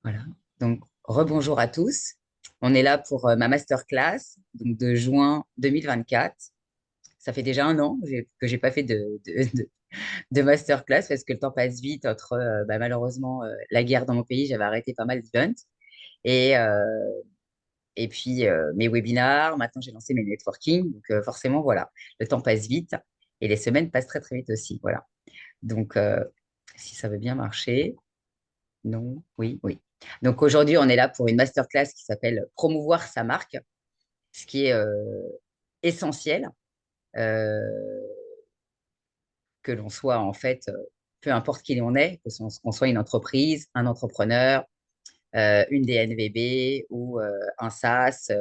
Voilà. Donc, rebonjour à tous. On est là pour ma masterclass donc de juin 2024. Ça fait déjà un an que j'ai pas fait de masterclass parce que le temps passe vite entre malheureusement la guerre dans mon pays, j'avais arrêté pas mal d'events et, euh, et puis mes webinars. Maintenant, j'ai lancé mes networking. Donc, forcément, voilà, le temps passe vite et les semaines passent très, très vite aussi. Voilà. Donc, si ça veut bien marcher. Non, oui, oui. Donc aujourd'hui, on est là pour une masterclass qui s'appelle Promouvoir sa marque, ce qui est essentiel, euh, que l'on soit en fait, peu importe qui on est, qu'on soit une entreprise, un entrepreneur, une DNVB ou un SaaS,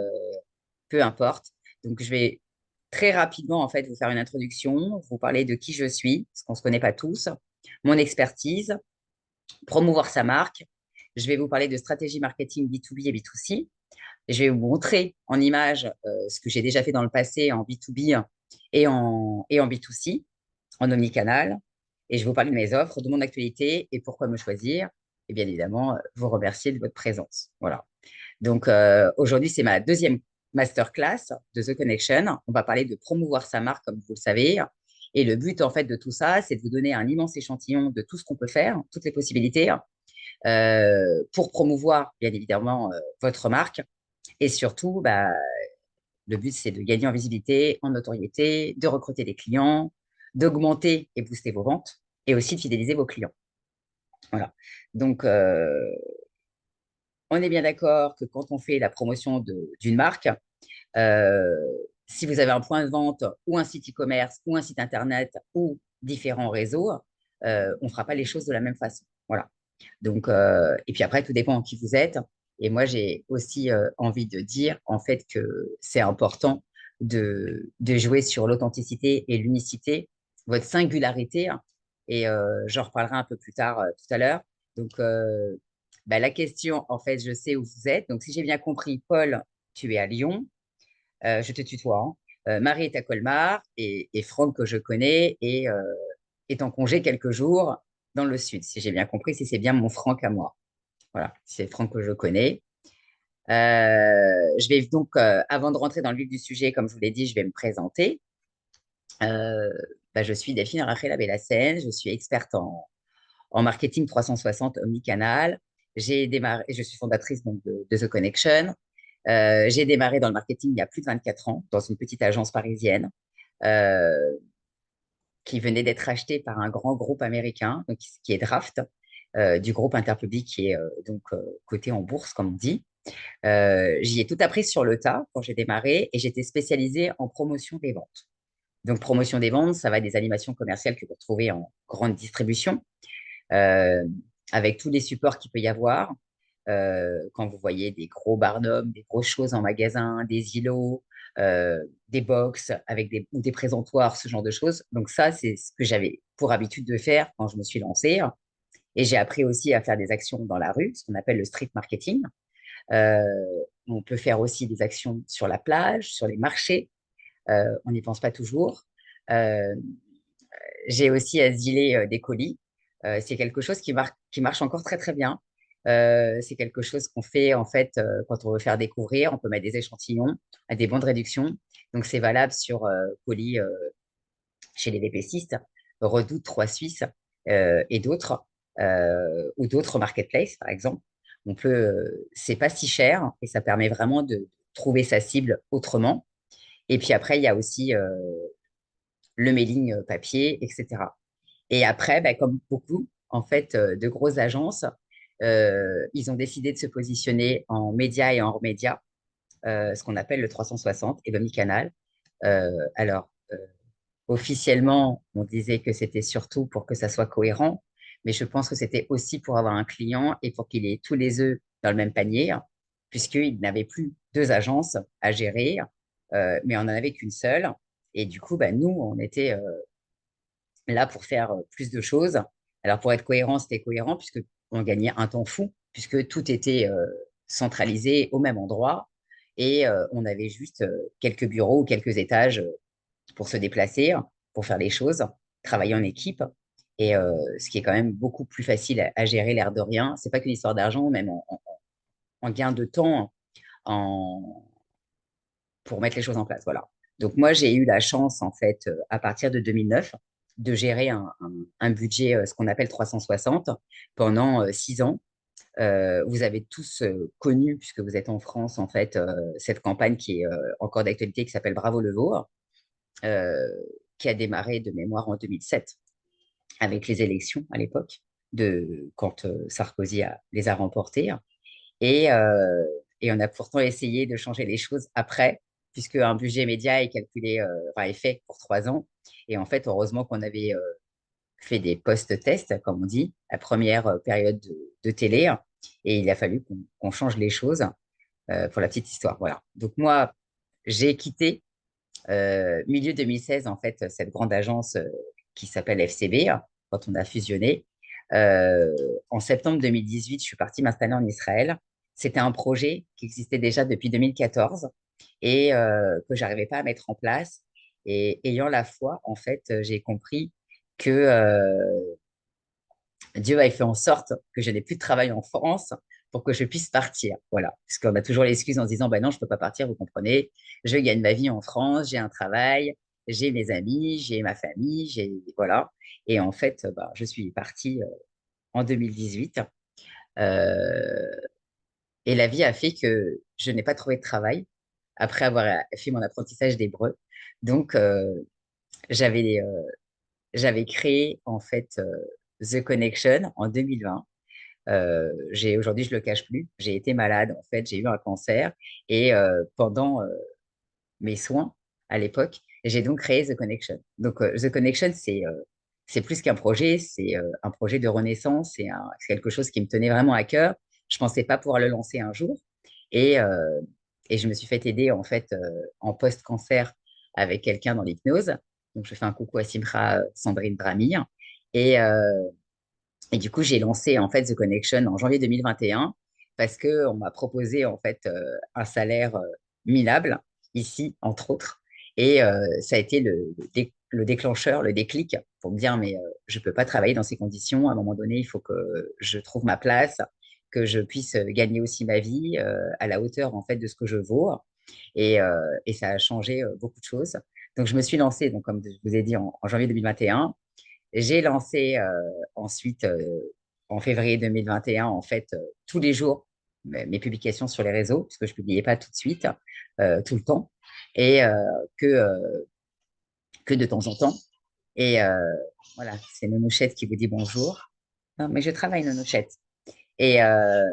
peu importe. Donc je vais très rapidement en fait vous faire une introduction, vous parler de qui je suis, parce qu'on ne se connaît pas tous, mon expertise, promouvoir sa marque. Je vais vous parler de stratégie marketing B2B et B2C. Je vais vous montrer en image ce que j'ai déjà fait dans le passé en B2B et en B2C, en omnicanal. Et je vais vous parler de mes offres, de mon actualité et pourquoi me choisir. Et bien évidemment, vous remercier de votre présence. Voilà. Donc aujourd'hui, c'est ma deuxième masterclass de The Connection. On va parler de promouvoir sa marque, comme vous le savez. Et le but, en fait, de tout ça, c'est de vous donner un immense échantillon de tout ce qu'on peut faire, toutes les possibilités, pour promouvoir, bien évidemment, votre marque. Et surtout, le but, c'est de gagner en visibilité, en notoriété, de recruter des clients, d'augmenter et booster vos ventes, et aussi de fidéliser vos clients. Voilà. Donc, on est bien d'accord que quand on fait la promotion d'une marque, euh, si vous avez un point de vente ou un site e-commerce ou un site internet ou différents réseaux, on ne fera pas les choses de la même façon. Voilà. Donc, et puis après, tout dépend qui vous êtes. Et moi, j'ai aussi envie de dire, en fait, que c'est important de jouer sur l'authenticité et l'unicité, votre singularité. Et j'en reparlerai un peu plus tard, tout à l'heure. Donc, la question, en fait, je sais où vous êtes. Donc, si j'ai bien compris, Paul, tu es à Lyon. Je te tutoie, hein. Marie est à Colmar et Franck, que je connais, est en congé quelques jours dans le sud, si j'ai bien compris, si c'est bien mon Franck à moi. Voilà, c'est Franck que je connais. Je vais donc, avant de rentrer dans le vif du sujet, comme je vous l'ai dit, je vais me présenter. Euh, je suis Delphine Rachel Bellassène, je suis experte en marketing 360 omnicanal. J'ai démarré, je suis fondatrice donc, de The Connection. J'ai démarré dans le marketing il y a plus de 24 ans, dans une petite agence parisienne euh, qui venait d'être achetée par un grand groupe américain, donc, qui est Draft, du groupe Interpublic, qui est coté en bourse, comme on dit. J'y ai tout appris sur le tas quand j'ai démarré et j'étais spécialisée en promotion des ventes. Donc, promotion des ventes, ça va des animations commerciales que vous retrouvez en grande distribution, euh, avec tous les supports qu'il peut y avoir. Quand vous voyez des gros barnums, des grosses choses en magasin, des îlots, des box avec ou des présentoirs, ce genre de choses. Donc ça, c'est ce que j'avais pour habitude de faire quand je me suis lancée. Et j'ai appris aussi à faire des actions dans la rue, ce qu'on appelle le street marketing. Euh, on peut faire aussi des actions sur la plage, sur les marchés. On n'y pense pas toujours. Euh, j'ai aussi asilé des colis. C'est quelque chose qui marche encore très, très bien. C'est quelque chose qu'on fait en fait quand on veut faire découvrir. On peut mettre des échantillons à des bons de réduction. Donc, c'est valable sur colis chez les VPCistes, Redoute, Trois Suisses et d'autres, ou d'autres marketplaces, par exemple. C'est pas si cher et ça permet vraiment de trouver sa cible autrement. Et puis après, il y a aussi le mailing papier, etc. Et après, comme beaucoup, en fait, de grosses agences, ils ont décidé de se positionner en médias et en hors médias, ce qu'on appelle le 360 et l'omnicanal. Alors, officiellement, on disait que c'était surtout pour que ça soit cohérent, mais je pense que c'était aussi pour avoir un client et pour qu'il ait tous les œufs dans le même panier, puisqu'il n'avait plus deux agences à gérer, mais on n'en avait qu'une seule. Et du coup, nous, on était là pour faire plus de choses. Alors, pour être cohérent, c'était cohérent puisque on gagnait un temps fou, puisque tout était centralisé au même endroit et on avait juste quelques bureaux ou quelques étages pour se déplacer, pour faire les choses, travailler en équipe. Et ce qui est quand même beaucoup plus facile à gérer, l'air de rien. C'est pas qu'une histoire d'argent, même en gain de temps, en, pour mettre les choses en place. Voilà. Donc moi, j'ai eu la chance, en fait, à partir de 2009, de gérer un budget, ce qu'on appelle 360, pendant 6 ans. Vous avez tous connu, puisque vous êtes en France, en fait, cette campagne qui est encore d'actualité, qui s'appelle Bravo le Vaur, euh, qui a démarré de mémoire en 2007, avec les élections à l'époque, quand Sarkozy les a remportées. Et, euh, et on a pourtant essayé de changer les choses après, puisque un budget média est calculé, enfin, est fait pour 3 ans. Et en fait, heureusement qu'on avait fait des post-tests, comme on dit, la première période de télé. Et il a fallu qu'on change les choses pour la petite histoire. Voilà. Donc moi, j'ai quitté milieu 2016, en fait, cette grande agence qui s'appelle FCB, quand on a fusionné. Euh, En septembre 2018, je suis partie m'installer en Israël. C'était un projet qui existait déjà depuis 2014 et que j'arrivais pas à mettre en place. Et ayant la foi, en fait, j'ai compris que Dieu avait fait en sorte que je n'ai plus de travail en France pour que je puisse partir. Voilà. Parce qu'on a toujours l'excuse en se disant, bah non, je ne peux pas partir, vous comprenez. Je gagne ma vie en France, j'ai un travail, j'ai mes amis, j'ai ma famille, voilà. Et en fait, bah, je suis partie en 2018. Euh, et la vie a fait que je n'ai pas trouvé de travail après avoir fait mon apprentissage d'hébreu. Donc, j'avais créé en fait The Connection en 2020. Aujourd'hui, je le cache plus. J'ai été malade, en fait, j'ai eu un cancer et pendant mes soins à l'époque, j'ai donc créé The Connection. Donc, The Connection, c'est plus qu'un projet, c'est un projet de renaissance, c'est quelque chose qui me tenait vraiment à cœur. Je pensais pas pouvoir le lancer un jour et, euh, et je me suis fait aider en fait en post-cancer avec quelqu'un dans l'hypnose. Donc, je fais un coucou à Simra Sandrine Brami et, euh, et du coup, j'ai lancé en fait The Connection en janvier 2021 parce que on m'a proposé en fait un salaire minable ici, entre autres. Et ça a été le déclencheur, le déclic pour me dire, mais je peux pas travailler dans ces conditions. À un moment donné, il faut que je trouve ma place, que je puisse gagner aussi ma vie à la hauteur en fait de ce que je vaux. Et ça a changé beaucoup de choses. Donc, je me suis lancée, donc, comme je vous ai dit, en janvier 2021. J'ai lancé ensuite, en février 2021, en fait, tous les jours, mes publications sur les réseaux, puisque je ne publiais pas tout de suite, tout le temps, et que, euh, que de temps en temps. Et voilà, c'est Nonochette qui vous dit bonjour. Non, mais je travaille, Nonochette. Et, euh,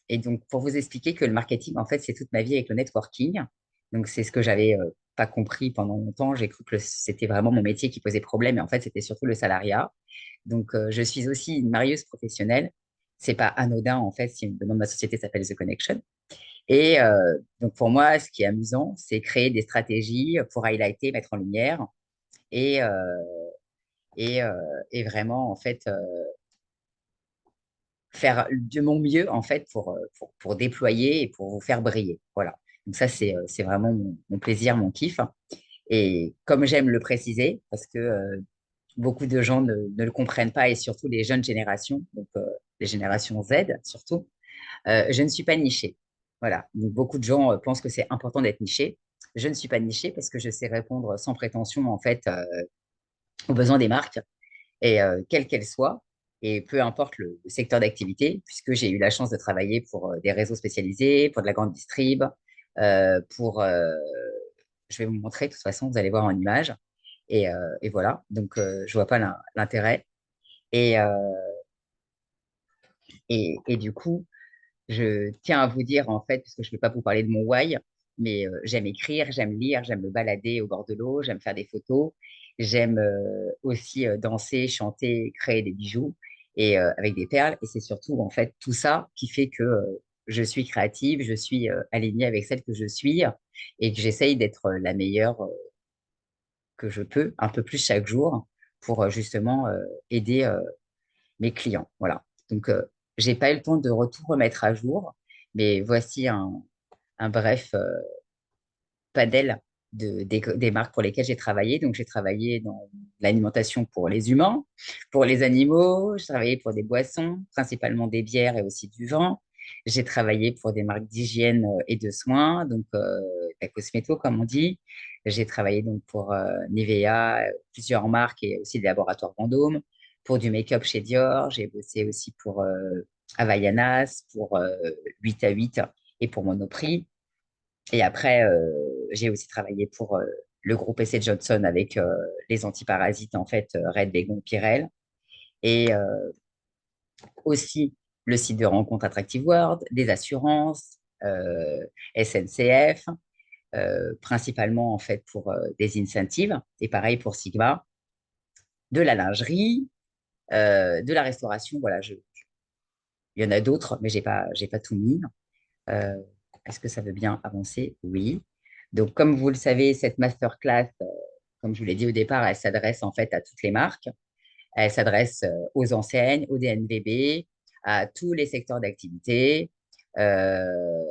et donc, pour vous expliquer que le marketing, en fait, c'est toute ma vie avec le networking. Donc, c'est ce que j'avais pas compris pendant longtemps. J'ai cru que c'était vraiment mon métier qui posait problème, mais en fait, c'était surtout le salariat. Donc, je suis aussi une marieuse professionnelle. C'est pas anodin, en fait, si le nom de ma société s'appelle The Connection. Et donc, pour moi, ce qui est amusant, c'est créer des stratégies pour highlighter, mettre en lumière et, euh, et vraiment, en fait, faire de mon mieux, en fait, pour déployer et pour vous faire briller. Voilà. Donc, ça, c'est vraiment mon plaisir, mon kiff. Et comme j'aime le préciser, parce que beaucoup de gens ne le comprennent pas, et surtout les jeunes générations, donc les générations Z surtout, je ne suis pas nichée. Voilà. Donc, beaucoup de gens pensent que c'est important d'être niché. Je ne suis pas nichée parce que je sais répondre sans prétention, en fait, aux besoins des marques, et quelles qu'elles soient, et peu importe le secteur d'activité, puisque j'ai eu la chance de travailler pour des réseaux spécialisés, pour de la grande distrib, pour, je vais vous montrer, de toute façon, vous allez voir en image, et voilà, donc je vois pas l'intérêt, et, euh, et du coup, je tiens à vous dire, en fait, parce que je ne vais pas vous parler de mon why, mais j'aime écrire, j'aime lire, j'aime me balader au bord de l'eau, j'aime faire des photos, j'aime aussi danser, chanter, créer des bijoux et avec des perles. Et c'est surtout, en fait, tout ça qui fait que je suis créative, je suis alignée avec celle que je suis et que j'essaye d'être la meilleure que je peux, un peu plus chaque jour, pour justement aider mes clients. Voilà. Donc, j'ai pas eu le temps de tout remettre à jour, mais voici un bref panel des marques pour lesquelles j'ai travaillé. Donc, j'ai travaillé dans l'alimentation pour les humains, pour les animaux. J'ai travaillé pour des boissons, principalement des bières et aussi du vin. J'ai travaillé pour des marques d'hygiène et de soins, donc la cosméto, comme on dit. J'ai travaillé donc pour Nivea, plusieurs marques et aussi des laboratoires Vendôme, pour du make-up chez Dior. J'ai bossé aussi pour Havaianas, pour 8 à 8 et pour Monoprix. Et après, j'ai aussi travaillé pour le groupe SC Johnson avec les antiparasites, en fait, Red, Bégon, Pyrel. Et aussi le site de rencontre Attractive World, des assurances, SNCF, principalement, en fait, pour des incentives. Et pareil pour Sigma, de la lingerie, de la restauration. Voilà, il y en a d'autres, mais j'ai pas tout mis. Euh, Est-ce que ça veut bien avancer? Oui. Donc, comme vous le savez, cette masterclass, comme je vous l'ai dit au départ, elle s'adresse en fait à toutes les marques. Elle s'adresse aux enseignes, aux DNVB, à tous les secteurs d'activité, euh,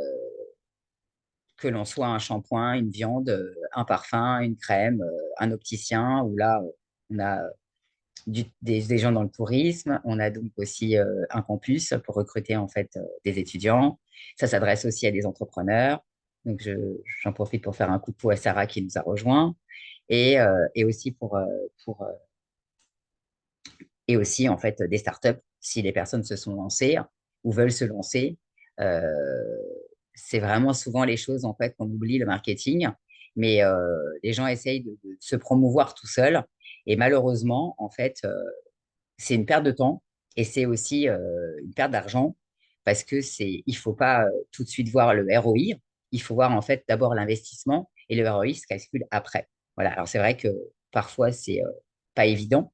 que l'on soit un shampoing, une viande, un parfum, une crème, un opticien, ou là, on a des gens dans le tourisme. On a donc aussi un campus pour recruter en fait des étudiants. Ça s'adresse aussi à des entrepreneurs. Donc, j'en profite pour faire un coucou à Sarah qui nous a rejoints et aussi pour et aussi en fait des startups si les personnes se sont lancées ou veulent se lancer. Euh, c'est vraiment souvent les choses en fait qu'on oublie le marketing, mais les gens essayent de se promouvoir tout seuls et malheureusement en fait c'est une perte de temps et c'est aussi une perte d'argent parce que il faut pas tout de suite voir le ROI, il faut voir en fait d'abord l'investissement et le ROI se calcule après. Voilà. Alors c'est vrai que parfois c'est pas évident,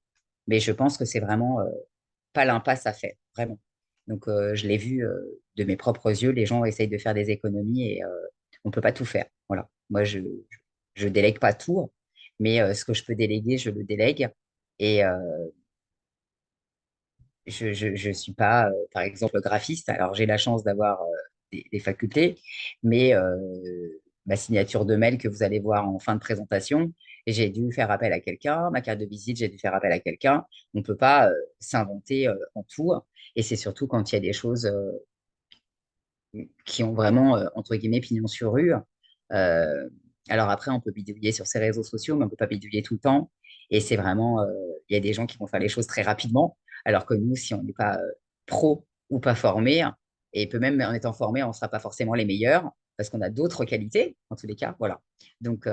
mais je pense que c'est vraiment pas l'impasse à faire, vraiment. Donc je l'ai vu de mes propres yeux, les gens essayent de faire des économies et on peut pas tout faire. Voilà. Moi je délègue pas tout, mais ce que je peux déléguer, je le délègue. Et je suis pas, par exemple, graphiste. Alors, j'ai la chance d'avoir des facultés, mais ma signature de mail que vous allez voir en fin de présentation, et j'ai dû faire appel à quelqu'un. Ma carte de visite, j'ai dû faire appel à quelqu'un. On ne peut pas s'inventer en tout. Et c'est surtout quand il y a des choses qui ont vraiment, entre guillemets, pignon sur rue. Euh, alors après, on peut bidouiller sur ces réseaux sociaux, mais on ne peut pas bidouiller tout le temps. Et c'est vraiment, il y a des gens qui vont faire les choses très rapidement, alors que nous, si on n'est pas pro ou pas formé, et peut même en étant formé, on ne sera pas forcément les meilleurs, parce qu'on a d'autres qualités, en tous les cas. Voilà. Donc,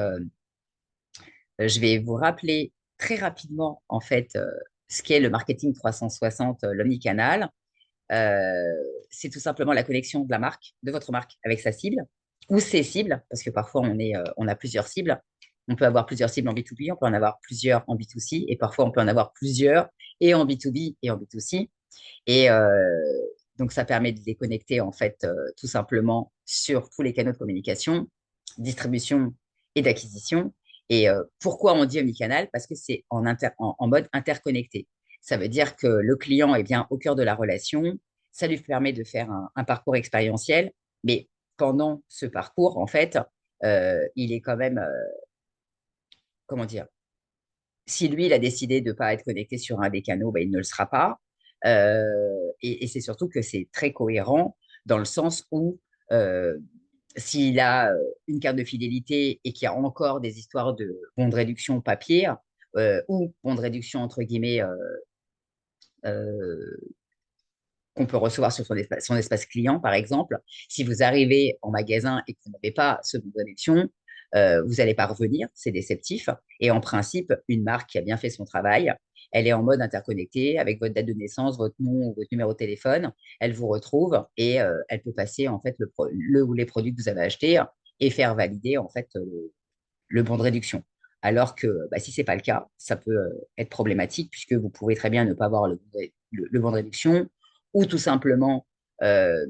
je vais vous rappeler très rapidement, en fait, ce qu'est le marketing 360, l'omnicanal. Euh, c'est tout simplement la connexion de la marque, de votre marque avec sa cible ou ses cibles, parce que parfois on a plusieurs cibles. On peut avoir plusieurs cibles en B2B, on peut en avoir plusieurs en B2C, et parfois on peut en avoir plusieurs et en B2B et en B2C. Et donc ça permet de les connecter en fait tout simplement sur tous les canaux de communication, distribution et d'acquisition. Et pourquoi on dit omnicanal? Parce que c'est en mode interconnecté. Ça veut dire que le client est bien au cœur de la relation. Ça lui permet de faire un parcours expérientiel. Mais pendant ce parcours, en fait, il est quand même, comment dire, si lui, il a décidé de ne pas être connecté sur un des canaux, ben, il ne le sera pas. Et c'est surtout que c'est très cohérent dans le sens où s'il a une carte de fidélité et qu'il y a encore des histoires de bons de réduction papier ou bons de réduction entre guillemets euh, qu'on peut recevoir sur son espace client, par exemple, si vous arrivez en magasin et que vous n'avez pas ce bon de réduction, vous n'allez pas revenir, c'est déceptif. Et en principe, une marque qui a bien fait son travail, elle est en mode interconnecté avec votre date de naissance, votre nom ou votre numéro de téléphone. Elle vous retrouve et elle peut passer en fait le ou les produits que vous avez achetés et faire valider en fait le bon de réduction. Alors que bah, si ce n'est pas le cas, ça peut être problématique puisque vous pouvez très bien ne pas avoir le bon de réduction ou tout simplement, euh,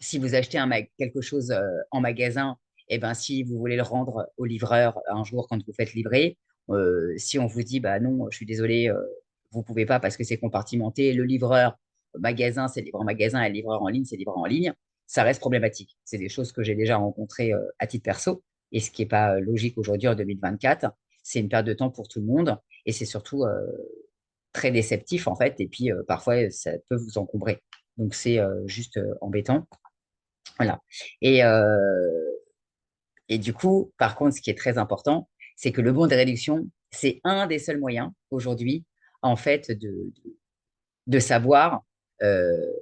si vous achetez quelque chose en magasin, et ben, si vous voulez le rendre au livreur un jour quand vous faites livrer, si on vous dit bah non, je suis désolé, vous ne pouvez pas parce que c'est compartimenté, le livreur magasin, c'est livré en magasin et le livreur en ligne, c'est livré en ligne, ça reste problématique. C'est des choses que j'ai déjà rencontrées à titre perso. et ce qui n'est pas logique aujourd'hui en 2024. C'est une perte de temps pour tout le monde et c'est surtout très déceptif en fait. Et puis parfois, ça peut vous encombrer. Donc c'est juste embêtant. Voilà. Et, et du coup, par contre, ce qui est très important, c'est que le bon de réduction, c'est un des seuls moyens aujourd'hui, en fait, de savoir euh,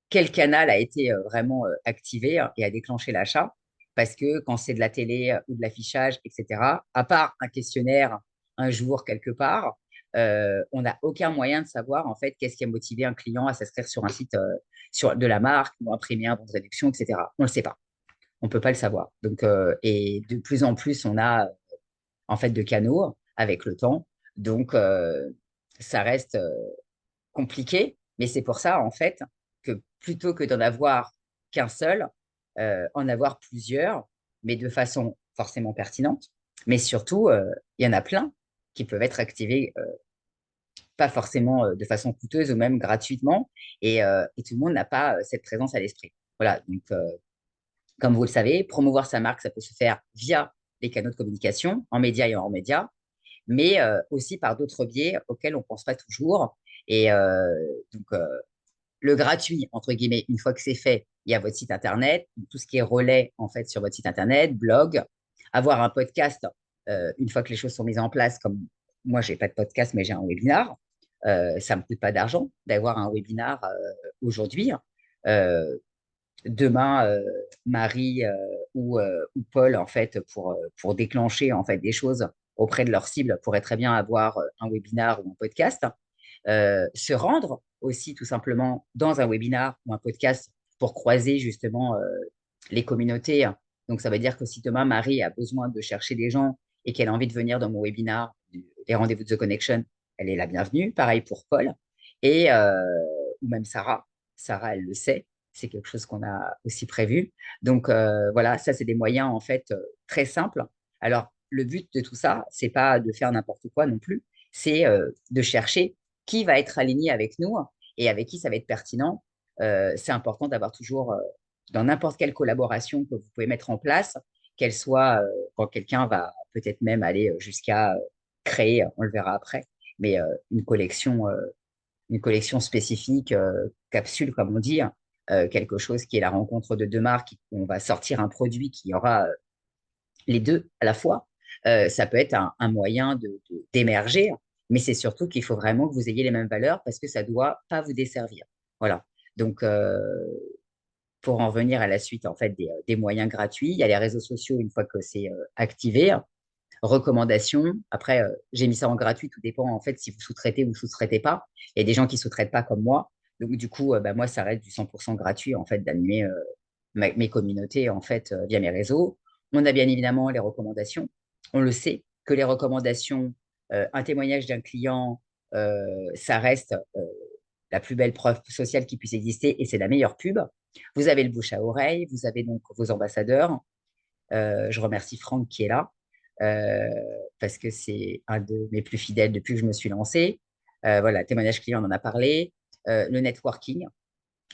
quel canal a été vraiment activé et a déclenché l'achat. Parce que quand c'est de la télé ou de l'affichage, etc., à part un questionnaire un jour quelque part, on n'a aucun moyen de savoir en fait qu'est-ce qui a motivé un client à s'inscrire sur un site sur, de la marque ou imprimer un bon de réduction, etc. On ne le sait pas. On ne peut pas le savoir. Donc, et de plus en plus, on a en fait de canaux avec le temps. Donc, ça reste compliqué, mais c'est pour ça, en fait, que plutôt que d'en avoir qu'un seul, en avoir plusieurs, mais de façon forcément pertinente. Mais surtout, il y en a plein qui peuvent être activés, pas forcément de façon coûteuse ou même gratuitement, et tout le monde n'a pas cette présence à l'esprit. Voilà, donc comme vous le savez, promouvoir sa marque, ça peut se faire via les canaux de communication, en médias et hors médias, mais aussi par d'autres biais auxquels on ne pense pas toujours. Et donc, le gratuit, entre guillemets, une fois que c'est fait, il y a votre site internet, tout ce qui est relais, en fait, sur votre site internet, blog, avoir un podcast, une fois que les choses sont mises en place, comme moi, je n'ai pas de podcast, mais j'ai un webinar. Ça ne me coûte pas d'argent d'avoir un webinar aujourd'hui. Euh, Demain, Marie ou Paul, en fait, pour déclencher en fait, des choses auprès de leur cible, pourraient très bien avoir un webinar ou un podcast. Se rendre aussi tout simplement dans un webinar ou un podcast pour croiser justement les communautés. Donc, ça veut dire que si demain, Marie a besoin de chercher des gens et qu'elle a envie de venir dans mon webinar, les rendez-vous de The Connection, elle est la bienvenue. Pareil pour Paul. Et, ou même Sarah. Sarah, elle le sait. C'est quelque chose qu'on a aussi prévu. Donc, voilà, ça, c'est des moyens, en fait, très simples. Alors, le but de tout ça, c'est pas de faire n'importe quoi non plus. C'est de chercher qui va être aligné avec nous et avec qui ça va être pertinent. C'est important d'avoir toujours dans n'importe quelle collaboration que vous pouvez mettre en place, qu'elle soit quand quelqu'un va peut-être même aller jusqu'à créer, on le verra après, mais une collection spécifique, capsule comme on dit, quelque chose qui est la rencontre de deux marques, où on va sortir un produit qui aura les deux à la fois. Ça peut être un moyen d'émerger, mais c'est surtout qu'il faut vraiment que vous ayez les mêmes valeurs parce que ça ne doit pas vous desservir. Voilà. Donc, pour en venir à la suite en fait des moyens gratuits. Il y a les réseaux sociaux une fois que c'est activé. Recommandations. Après, j'ai mis ça en gratuit. Tout dépend en fait si vous sous-traitez ou sous-traitez pas. Il y a des gens qui sous-traitent pas comme moi. Donc du coup, bah, moi, ça reste du 100% gratuit en fait d'animer mes communautés en fait via mes réseaux. On a bien évidemment les recommandations. On le sait que les recommandations, un témoignage d'un client, ça reste la plus belle preuve sociale qui puisse exister et c'est la meilleure pub. Vous avez le bouche à oreille, vous avez donc vos ambassadeurs. Je remercie Franck qui est là euh, parce que c'est un de mes plus fidèles depuis que je me suis lancée. Voilà, témoignage client, on en a parlé. Le networking,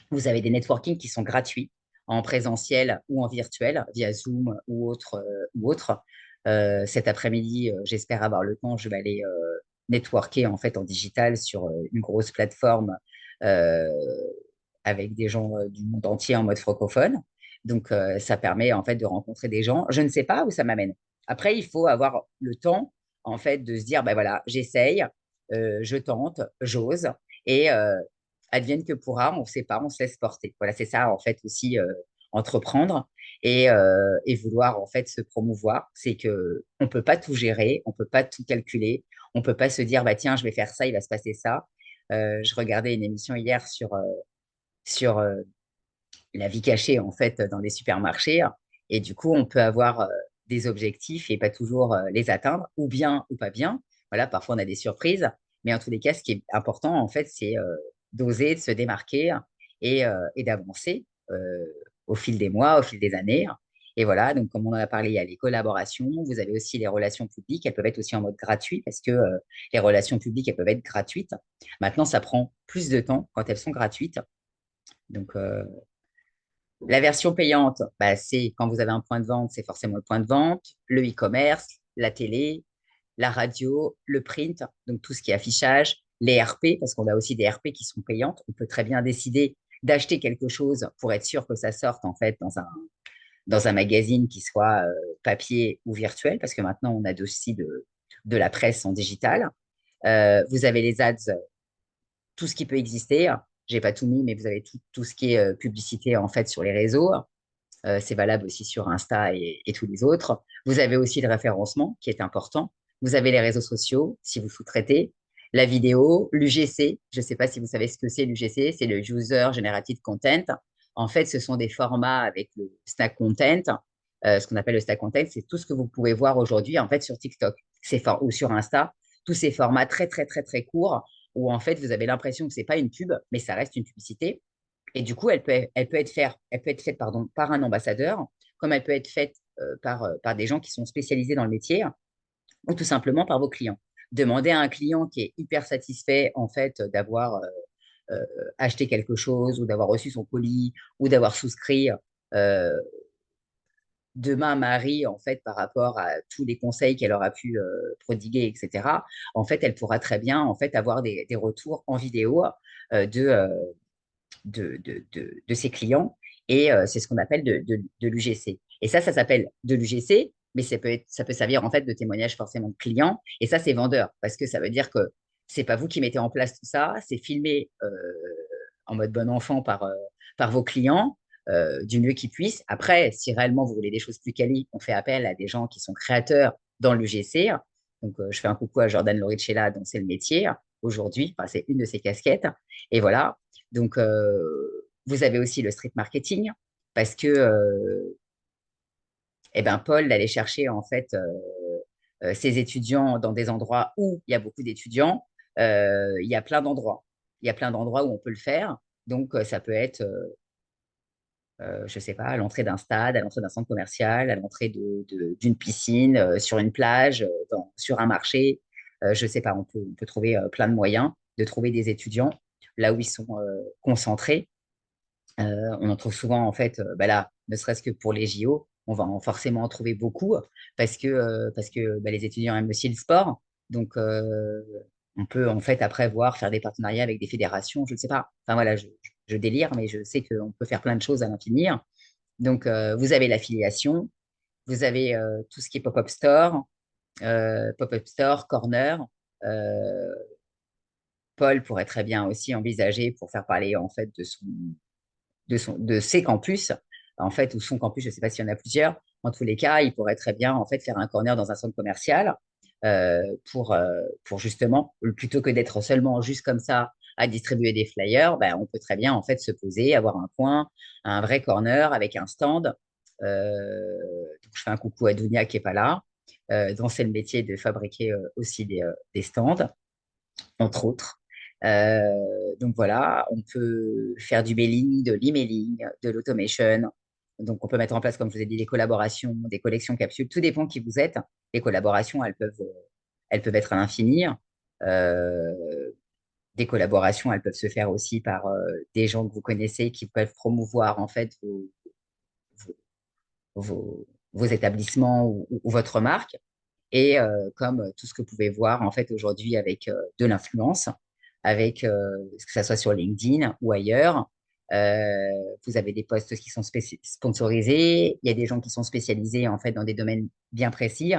vous avez des networking qui sont gratuits en présentiel ou en virtuel via Zoom ou autre. Cet après-midi, j'espère avoir le temps. Je vais aller networker en fait en digital sur une grosse plateforme euh, avec des gens du monde entier en mode francophone. Donc, ça permet en fait de rencontrer des gens. Je ne sais pas où ça m'amène. Après, il faut avoir le temps en fait de se dire, ben voilà, j'essaye, je tente, j'ose, et advienne que pourra, on ne sait pas, on se laisse porter. Voilà, c'est ça en fait aussi entreprendre et vouloir en fait se promouvoir. C'est que on peut pas tout gérer, on peut pas tout calculer, on peut pas se dire bah tiens je vais faire ça, il va se passer ça. Je regardais une émission hier sur la vie cachée en fait dans les supermarchés et du coup on peut avoir des objectifs et pas toujours les atteindre ou bien ou pas bien. Voilà, parfois on a des surprises, mais en tous les cas ce qui est important en fait c'est d'oser, de se démarquer et d'avancer au fil des mois, au fil des années. Et voilà, donc comme on en a parlé, il y a les collaborations, vous avez aussi les relations publiques, elles peuvent être aussi en mode gratuit parce que les relations publiques, elles peuvent être gratuites. Maintenant, ça prend plus de temps quand elles sont gratuites. Donc, La version payante, bah, c'est quand vous avez un point de vente, c'est forcément le point de vente, le e-commerce, la télé, la radio, le print, donc tout ce qui est affichage, les RP, parce qu'on a aussi des RP qui sont payantes. On peut très bien décider d'acheter quelque chose pour être sûr que ça sorte en fait dans un magazine qui soit papier ou virtuel, parce que maintenant on a aussi de la presse en digital. Vous avez les ads, tout ce qui peut exister. J'ai pas tout mis, mais vous avez tout ce qui est publicité en fait sur les réseaux. C'est valable aussi sur Insta et tous les autres. Vous avez aussi le référencement qui est important. Vous avez les réseaux sociaux si vous sous-traitez, la vidéo, l'UGC. Je ne sais pas si vous savez ce que c'est l'UGC, c'est le User Generated Content. En fait, ce sont des formats avec le stack content. Ce qu'on appelle le stack content, c'est tout ce que vous pouvez voir aujourd'hui en fait sur TikTok ou sur Insta, tous ces formats très très très très courts où en fait vous avez l'impression que c'est pas une pub, mais ça reste une publicité. Et du coup, elle peut être faite pardon, par un ambassadeur, comme elle peut être faite par des gens qui sont spécialisés dans le métier, ou tout simplement par vos clients. Demandez à un client qui est hyper satisfait en fait d'avoir euh, acheté quelque chose ou d'avoir reçu son colis ou d'avoir souscrit euh, de main Marie en fait par rapport à tous les conseils qu'elle aura pu prodiguer, etc. En fait, elle pourra très bien en fait avoir des retours en vidéo de ses clients. Et c'est ce qu'on appelle de l'UGC. Et ça s'appelle de l'UGC, mais ça peut servir en fait de témoignage forcément de clients. Et ça, c'est vendeur, parce que ça veut dire que c'est pas vous qui mettez en place tout ça, c'est filmé en mode bon enfant par vos clients du mieux qu'ils puissent. Après, si réellement vous voulez des choses plus quali, on fait appel à des gens qui sont créateurs dans l'UGC. Donc, je fais un coucou à Jordan Loricella, dont c'est le métier aujourd'hui. Enfin, c'est une de ses casquettes. Et voilà. Donc, vous avez aussi le street marketing parce que eh ben, Paul allait chercher en fait ses étudiants dans des endroits où il y a beaucoup d'étudiants. Il y a plein d'endroits. Il y a plein d'endroits où on peut le faire. Donc, ça peut être, je ne sais pas, à l'entrée d'un stade, à l'entrée d'un centre commercial, à l'entrée d'une piscine, sur une plage, sur un marché. Je ne sais pas, on peut trouver plein de moyens de trouver des étudiants là où ils sont concentrés. On en trouve souvent, en fait, bah là, ne serait-ce que pour les JO, on va forcément en trouver beaucoup parce que bah, les étudiants aiment aussi le sport. Donc, on peut, en fait, après voir, faire des partenariats avec des fédérations, je ne sais pas. Enfin, voilà, je délire, mais je sais qu'on peut faire plein de choses à l'infini. Donc, vous avez l'affiliation, vous avez tout ce qui est pop-up store, corner. Euh, Paul pourrait très bien aussi envisager pour faire parler, en fait, de ses campus, en fait, ou son campus, je ne sais pas s'il y en a plusieurs. En tous les cas, il pourrait très bien en fait faire un corner dans un centre commercial euh, pour justement, plutôt que d'être seulement juste comme ça à distribuer des flyers, ben, on peut très bien en fait se poser, avoir un coin, un vrai corner avec un stand. Donc je fais un coucou à Dounia qui est pas là, dont c'est le métier de fabriquer aussi des stands entre autres. Donc voilà, on peut faire du mailing, de l'emailing, de l'automation. Donc on peut mettre en place, comme je vous ai dit, des collaborations, des collections capsules. Tout dépend qui vous êtes. Les collaborations, elles peuvent être à l'infini. Euh, des collaborations, elles peuvent se faire aussi par des gens que vous connaissez qui peuvent promouvoir en fait vos, vos établissements ou votre marque. Et comme tout ce que vous pouvez voir en fait aujourd'hui avec de l'influence, avec que ça soit sur LinkedIn ou ailleurs, vous avez des posts qui sont sponsorisés, il y a des gens qui sont spécialisés en fait dans des domaines bien précis.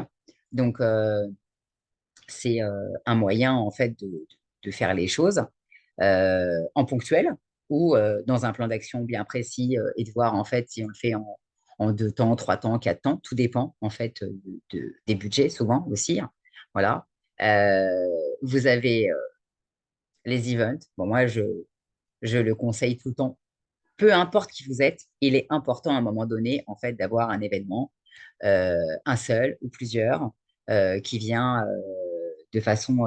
Donc c'est un moyen en fait de faire les choses en ponctuel ou dans un plan d'action bien précis et de voir en fait si on le fait en 2 temps, 3 temps, 4 temps. Tout dépend en fait des budgets souvent aussi. Voilà. Euh, vous avez les events. Bon, moi, je le conseille tout le temps. Peu importe qui vous êtes, il est important à un moment donné en fait d'avoir un événement, un seul ou plusieurs, qui vient de façon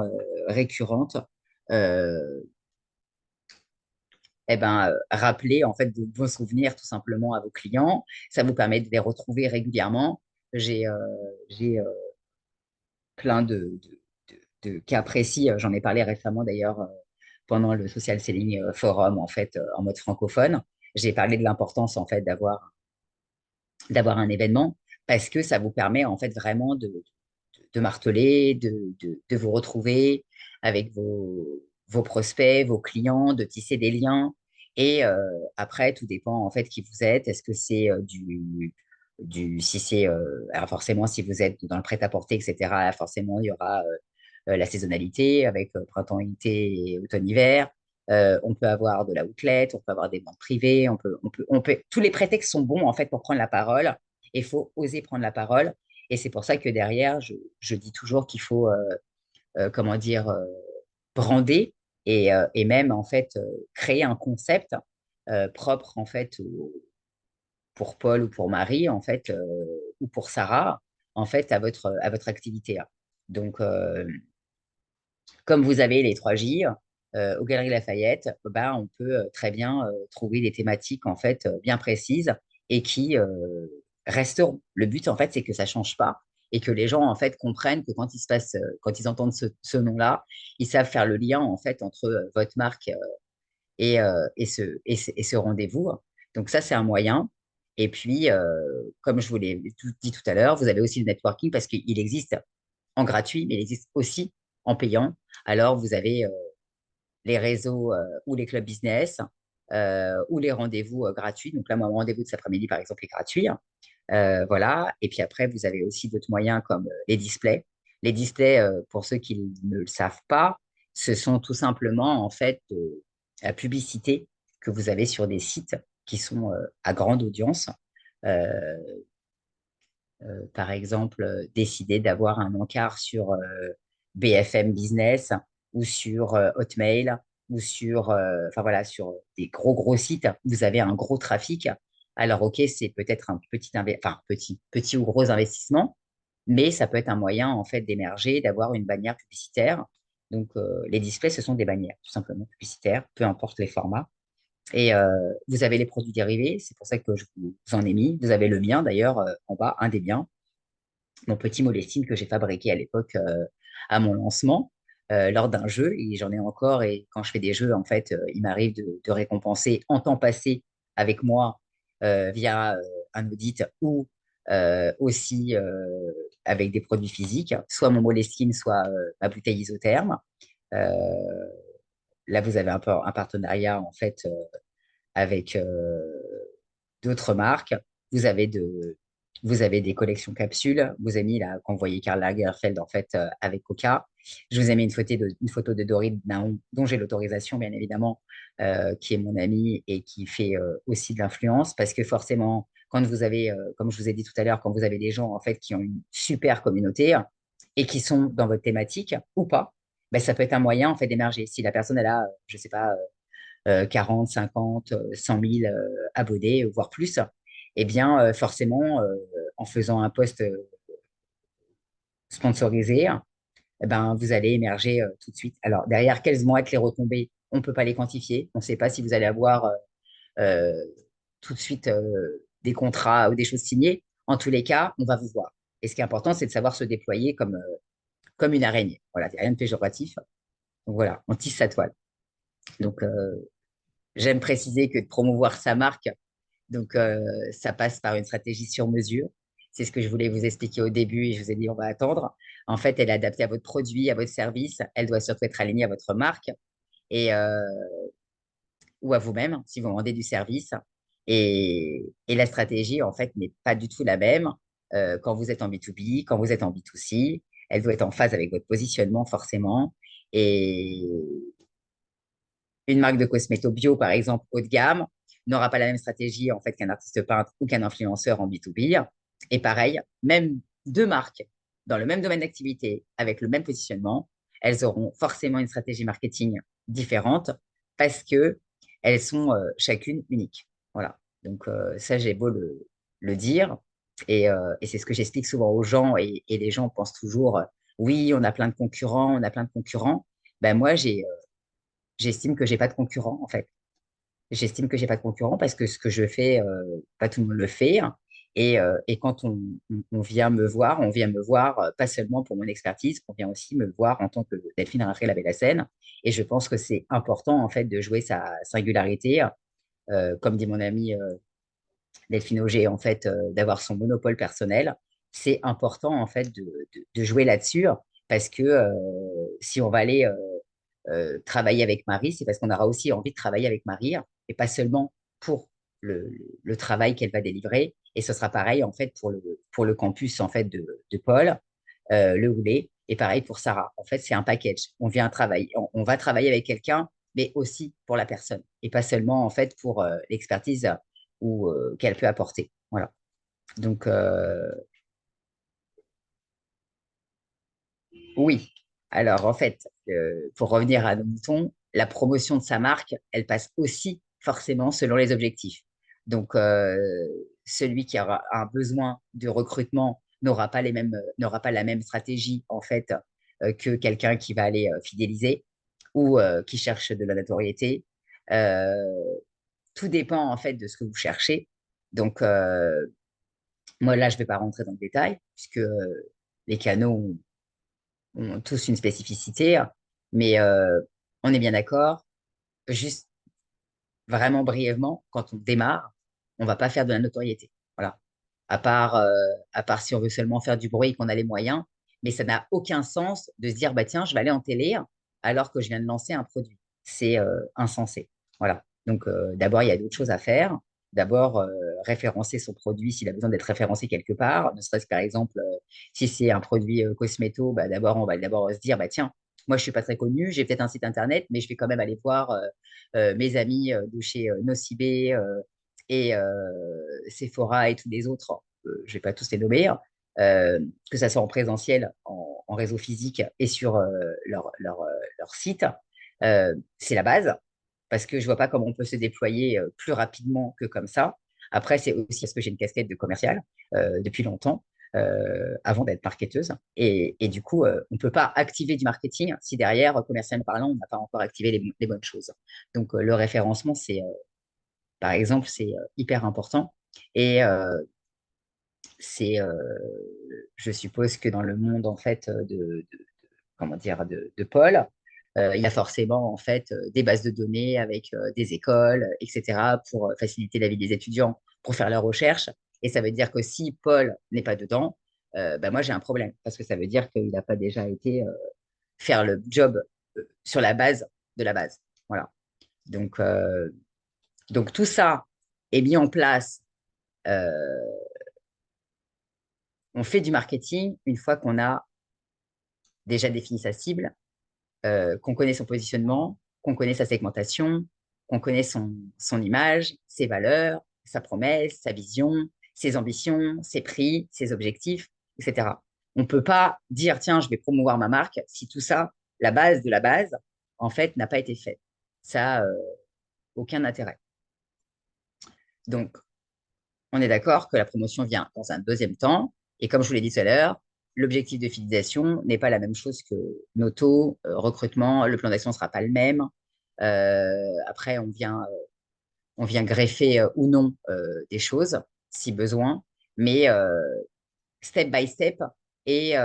récurrente. Euh, eh ben, rappeler en fait de vos souvenirs tout simplement à vos clients. Ça vous permet de les retrouver régulièrement. J'ai plein de cas précis. J'en ai parlé récemment d'ailleurs pendant le Social Selling Forum en fait en mode francophone. j'ai parlé de l'importance en fait d'avoir un événement parce que ça vous permet en fait vraiment de marteler, de vous retrouver avec vos prospects, vos clients, de tisser des liens. Et après, tout dépend en fait qui vous êtes. Est-ce que c'est si c'est, alors forcément, si vous êtes dans le prêt-à-porter, etc., forcément, il y aura la saisonnalité avec printemps, été et automne-hiver. On peut avoir de la outlet, on peut avoir des banques privées, tous les prétextes sont bons en fait pour prendre la parole. Et il faut oser prendre la parole. Et c'est pour ça que derrière, je dis toujours qu'il faut, comment dire, brander et même en fait créer un concept propre en fait pour Paul ou pour Marie en fait ou pour Sarah en fait à votre activité. Donc, comme vous avez les 3J, aux Galeries Lafayette, bah, on peut très bien trouver des thématiques en fait bien précises et qui resteront. Le but en fait, c'est que ça change pas et que les gens en fait comprennent que quand ils entendent ce nom-là, ils savent faire le lien en fait entre votre marque et ce rendez-vous. Donc ça, c'est un moyen. Et puis, comme je vous l'ai dit tout à l'heure, vous avez aussi le networking parce qu'il existe en gratuit, mais il existe aussi en payant. Alors, vous avez les réseaux ou les clubs business ou les rendez-vous gratuits. Donc là, mon rendez-vous de cet après-midi, par exemple, est gratuit. Voilà. Et puis après, vous avez aussi d'autres moyens comme les displays. Les displays, pour ceux qui ne le savent pas, ce sont tout simplement en fait la publicité que vous avez sur des sites qui sont à grande audience. Euh, Par exemple, décider d'avoir un encart sur BFM Business ou sur Hotmail ou sur, enfin voilà, sur des gros sites, vous avez un gros trafic. Alors, OK, c'est peut-être un enfin, petit ou gros investissement, mais ça peut être un moyen, en fait, d'émerger, d'avoir une bannière publicitaire. Donc, les displays, ce sont des bannières, tout simplement publicitaires, peu importe les formats. Et vous avez les produits dérivés, c'est pour ça que je vous en ai mis. Vous avez le mien, d'ailleurs, en bas, un des biens mon petit Moleskine que j'ai fabriqué à l'époque à mon lancement lors d'un jeu. Et j'en ai encore. Et quand je fais des jeux, en fait, il m'arrive de récompenser en temps passé avec moi via un audit ou aussi avec des produits physiques, soit mon Moleskine, soit ma bouteille isotherme. Euh, Là, vous avez un partenariat en fait avec d'autres marques. Vous avez de, Vous avez des collections capsules. Vous avez mis là, quand vous voyez Karl Lagerfeld en fait avec Coca. Je vous ai mis une photo de Dorit Naon, dont j'ai l'autorisation, bien évidemment, qui est mon ami et qui fait aussi de l'influence. Parce que forcément, quand vous avez, comme je vous ai dit tout à l'heure, quand vous avez des gens en fait qui ont une super communauté et qui sont dans votre thématique ou pas, ben, ça peut être un moyen en fait d'émerger. Si la personne elle a, je sais pas, 40, 50, 100 000 abonnés, voire plus, eh bien, forcément, en faisant un post sponsorisé, eh ben, vous allez émerger tout de suite. Alors, derrière, quelles vont être les retombées? On ne peut pas les quantifier. On ne sait pas si vous allez avoir euh, tout de suite des contrats ou des choses signées. En tous les cas, on va vous voir. Et ce qui est important, c'est de savoir se déployer comme une araignée. Voilà, il n'y a rien de péjoratif. Donc voilà, on tisse sa toile. Donc, j'aime préciser que de promouvoir sa marque, donc, ça passe par une stratégie sur mesure. C'est ce que je voulais vous expliquer au début et je vous ai dit, on va attendre. En fait, elle est adaptée à votre produit, à votre service. Elle doit surtout être alignée à votre marque et, ou à vous-même si vous vendez du service. Et la stratégie, en fait, n'est pas du tout la même quand vous êtes en B2B, quand vous êtes en B2C. Elle doit être en phase avec votre positionnement, forcément. Et une marque de cosméto bio, par exemple, haut de gamme, n'aura pas la même stratégie en fait qu'un artiste peintre ou qu'un influenceur en B2B. Et pareil, même deux marques dans le même domaine d'activité, avec le même positionnement, elles auront forcément une stratégie marketing différente parce que elles sont chacune uniques. Voilà. Donc ça, j'ai beau le dire. Et c'est ce que j'explique souvent aux gens. Et les gens pensent toujours, oui, on a plein de concurrents, on a plein de concurrents. Ben moi, j'estime que j'ai pas de concurrent, en fait. J'estime que j'ai pas de concurrent parce que ce que je fais, pas tout le monde le fait. Et quand on vient me voir, on vient me voir pas seulement pour mon expertise, on vient aussi me voir en tant que Delphine Rinfrey la scène. Et je pense que c'est important, en fait, de jouer sa singularité comme dit mon ami Delphine Auger, en fait, d'avoir son monopole personnel. C'est important, en fait, de jouer là-dessus parce que si on va aller travailler avec Marie, c'est parce qu'on aura aussi envie de travailler avec Marie et pas seulement pour le travail qu'elle va délivrer. Et ce sera pareil, en fait, pour le campus, en fait, de Paul, le Houlet, et pareil pour Sarah. En fait, c'est un package. On vient travailler, on va travailler avec quelqu'un, mais aussi pour la personne et pas seulement, en fait, pour l'expertise ou qu'elle peut apporter. Voilà. Donc, oui. Alors, en fait, pour revenir à nos moutons, la promotion de sa marque, elle passe aussi forcément selon les objectifs. Donc, celui qui aura un besoin de recrutement n'aura pas la même stratégie, en fait, que quelqu'un qui va aller fidéliser ou qui cherche de la notoriété. Euh, Tout dépend, en fait, de ce que vous cherchez. Donc, moi, là, je ne vais pas rentrer dans le détail, puisque les canaux ont tous une spécificité, mais on est bien d'accord. Juste vraiment brièvement, quand on démarre, on va pas faire de la notoriété. Voilà. À part si on veut seulement faire du bruit et qu'on a les moyens, mais ça n'a aucun sens de se dire, bah tiens, je vais aller en télé alors que je viens de lancer un produit. C'est insensé. Voilà. Donc, d'abord, il y a d'autres choses à faire. D'abord, référencer son produit s'il a besoin d'être référencé quelque part. Ne serait-ce que, par exemple, si c'est un produit cosméto, bah, d'abord, on va d'abord se dire, bah, tiens, moi, je suis pas très connu, j'ai peut-être un site internet, mais je vais quand même aller voir mes amis de chez Nocibé et Sephora et tous les autres, je ne vais pas tous les nommer, que ça soit en présentiel, en réseau physique et sur leur site. C'est la base, parce que je ne vois pas comment on peut se déployer plus rapidement que comme ça. Après, c'est aussi parce que j'ai une casquette de commercial depuis longtemps, avant d'être marketeuse. Et du coup, on ne peut pas activer du marketing si derrière, commercialement parlant, on n'a pas encore activé les bonnes choses. Donc, le référencement, par exemple, c'est hyper important. Et c'est, je suppose que dans le monde en fait comment dire de Paul, il y a forcément en fait des bases de données avec des écoles, etc. pour faciliter la vie des étudiants pour faire leurs recherches. Et ça veut dire que si Paul n'est pas dedans, ben moi j'ai un problème parce que ça veut dire qu'il n'a pas déjà été faire le job sur la base de la base. Voilà. Donc, donc tout ça est mis en place. euh, on fait du marketing une fois qu'on a déjà défini sa cible, qu'on connaît son positionnement, qu'on connaît sa segmentation, qu'on connaît son image, ses valeurs, sa promesse, sa vision, ses ambitions, ses prix, ses objectifs, etc. On ne peut pas dire, tiens, je vais promouvoir ma marque si tout ça, la base de la base, en fait, n'a pas été fait. Ça a aucun intérêt. Donc, on est d'accord que la promotion vient dans un deuxième temps. Et comme je vous l'ai dit tout à l'heure, l'objectif de fidélisation n'est pas la même chose que nos taux, recrutement, le plan d'action ne sera pas le même. Après, on vient greffer ou non des choses si besoin, mais step by step. Et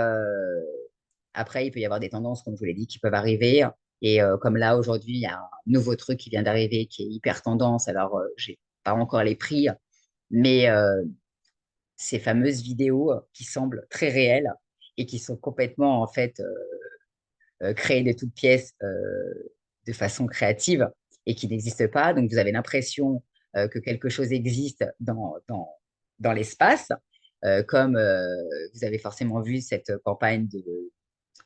après, il peut y avoir des tendances, comme je vous l'ai dit, qui peuvent arriver. Et comme là, aujourd'hui, il y a un nouveau truc qui vient d'arriver qui est hyper tendance. Alors, j'ai pas encore les prix, mais ces fameuses vidéos qui semblent très réelles et qui sont complètement en fait créées de toutes pièces de façon créative et qui n'existent pas. Donc vous avez l'impression que quelque chose existe dans l'espace, comme vous avez forcément vu cette campagne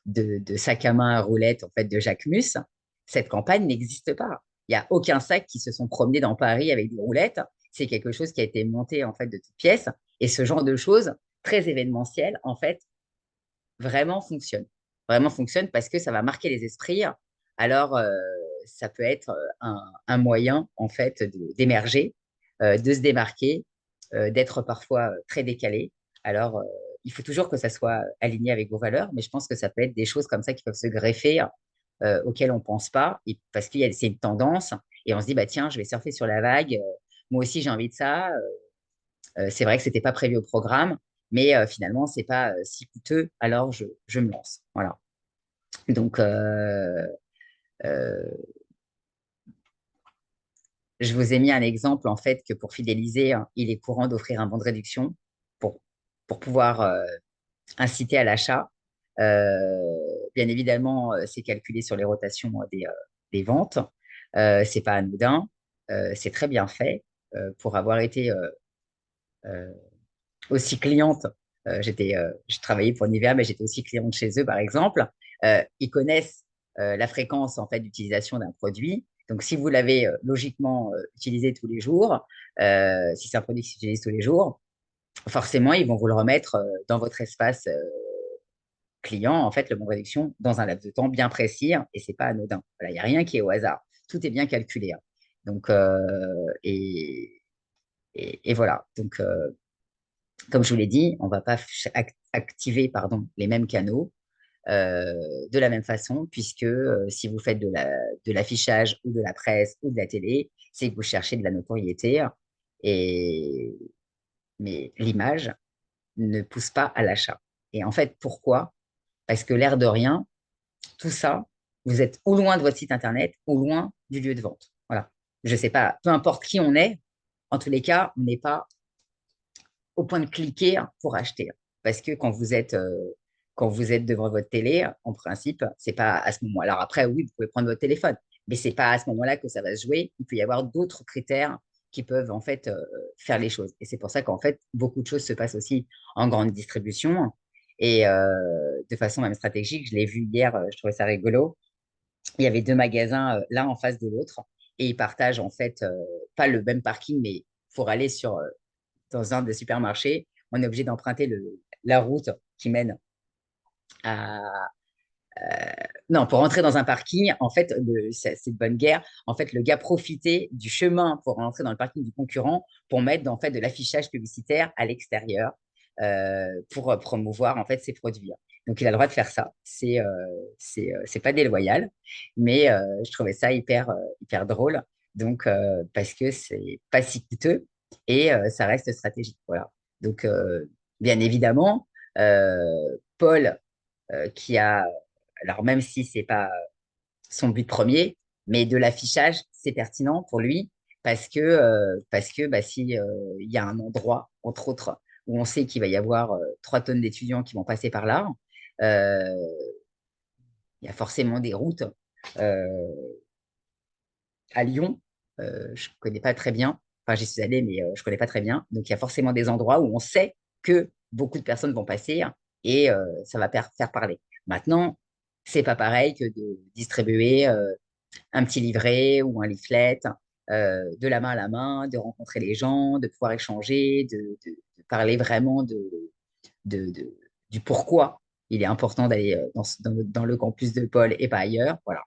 de sac à main à roulettes en fait, de Jacques Mus. Cette campagne n'existe pas. Il n'y a aucun sac qui se sont promenés dans Paris avec des roulettes. C'est quelque chose qui a été monté en fait de toutes pièces. Et ce genre de choses très événementielles, en fait, vraiment fonctionne. Vraiment fonctionne parce que ça va marquer les esprits. Alors, ça peut être un moyen, en fait, d'émerger, de se démarquer, d'être parfois très décalé. Alors, il faut toujours que ça soit aligné avec vos valeurs, mais je pense que ça peut être des choses comme ça qui peuvent se greffer auxquelles on ne pense pas, parce que c'est une tendance, et on se dit, bah, tiens, je vais surfer sur la vague, moi aussi j'ai envie de ça, c'est vrai que ce n'était pas prévu au programme, mais finalement, ce n'est pas si coûteux, alors je me lance. Voilà. Donc, euh, je vous ai mis un exemple, en fait, que pour fidéliser, hein, il est courant d'offrir un bon de réduction pour, pour pouvoir inciter à l'achat. Bien évidemment, c'est calculé sur les rotations des ventes. C'est pas anodin. C'est très bien fait. Pour avoir été euh, aussi cliente, je travaillais pour Nivea, mais j'étais aussi cliente chez eux, par exemple. Ils connaissent la fréquence en fait d'utilisation d'un produit. Donc, si vous l'avez logiquement utilisé tous les jours, si c'est un produit qui s'utilise tous les jours, forcément, ils vont vous le remettre dans votre espace client, en fait, le bon de réduction, dans un laps de temps bien précis, hein, et c'est pas anodin. Voilà, il n'y a rien qui est au hasard. Tout est bien calculé, hein. Donc, et voilà. Donc, comme je vous l'ai dit, on ne va pas activer pardon, les mêmes canaux de la même façon, puisque si vous faites de l'affichage ou de la presse ou de la télé, c'est que vous cherchez de la notoriété. Et, mais l'image ne pousse pas à l'achat. Et en fait, pourquoi? Parce que l'air de rien, tout ça, vous êtes ou loin de votre site internet ou loin du lieu de vente. Voilà. Je ne sais pas, peu importe qui on est, en tous les cas, on n'est pas au point de cliquer pour acheter. Parce que quand vous êtes devant votre télé, en principe, c'est pas à ce moment. Alors après, oui, vous pouvez prendre votre téléphone, mais c'est pas à ce moment-là que ça va se jouer. Il peut y avoir d'autres critères qui peuvent en fait faire les choses. Et c'est pour ça qu'en fait, beaucoup de choses se passent aussi en grande distribution et de façon même stratégique. Je l'ai vu hier, je trouvais ça rigolo. Il y avait deux magasins l'un en face de l'autre et ils partagent en fait pas le même parking, mais pour aller dans un des supermarchés, on est obligé d'emprunter la route qui mène à. Non, pour rentrer dans un parking, en fait, c'est de bonne guerre. En fait, le gars profitait du chemin pour rentrer dans le parking du concurrent pour mettre en fait, de l'affichage publicitaire à l'extérieur pour promouvoir en fait ses produits. Donc, il a le droit de faire ça. C'est pas déloyal, mais je trouvais ça hyper drôle. Donc, parce que c'est pas si coûteux et ça reste stratégique. Voilà. Donc, bien évidemment, Paul, qui a alors même si c'est pas son but premier, mais de l'affichage, c'est pertinent pour lui parce que bah, si il y a un endroit, entre autres, où on sait qu'il va y avoir 3 tonnes d'étudiants qui vont passer par là, euh, il y a forcément des routes euh, à Lyon. Je ne connais pas très bien. Enfin, j'y suis allée, mais je ne connais pas très bien. Donc, il y a forcément des endroits où on sait que beaucoup de personnes vont passer et ça va faire parler. Maintenant, c'est pas pareil que de distribuer un petit livret ou un leaflet de la main à la main, de rencontrer les gens, de pouvoir échanger, de parler vraiment de, de- du pourquoi il est important d'aller dans le campus de Paul et pas ailleurs. Voilà.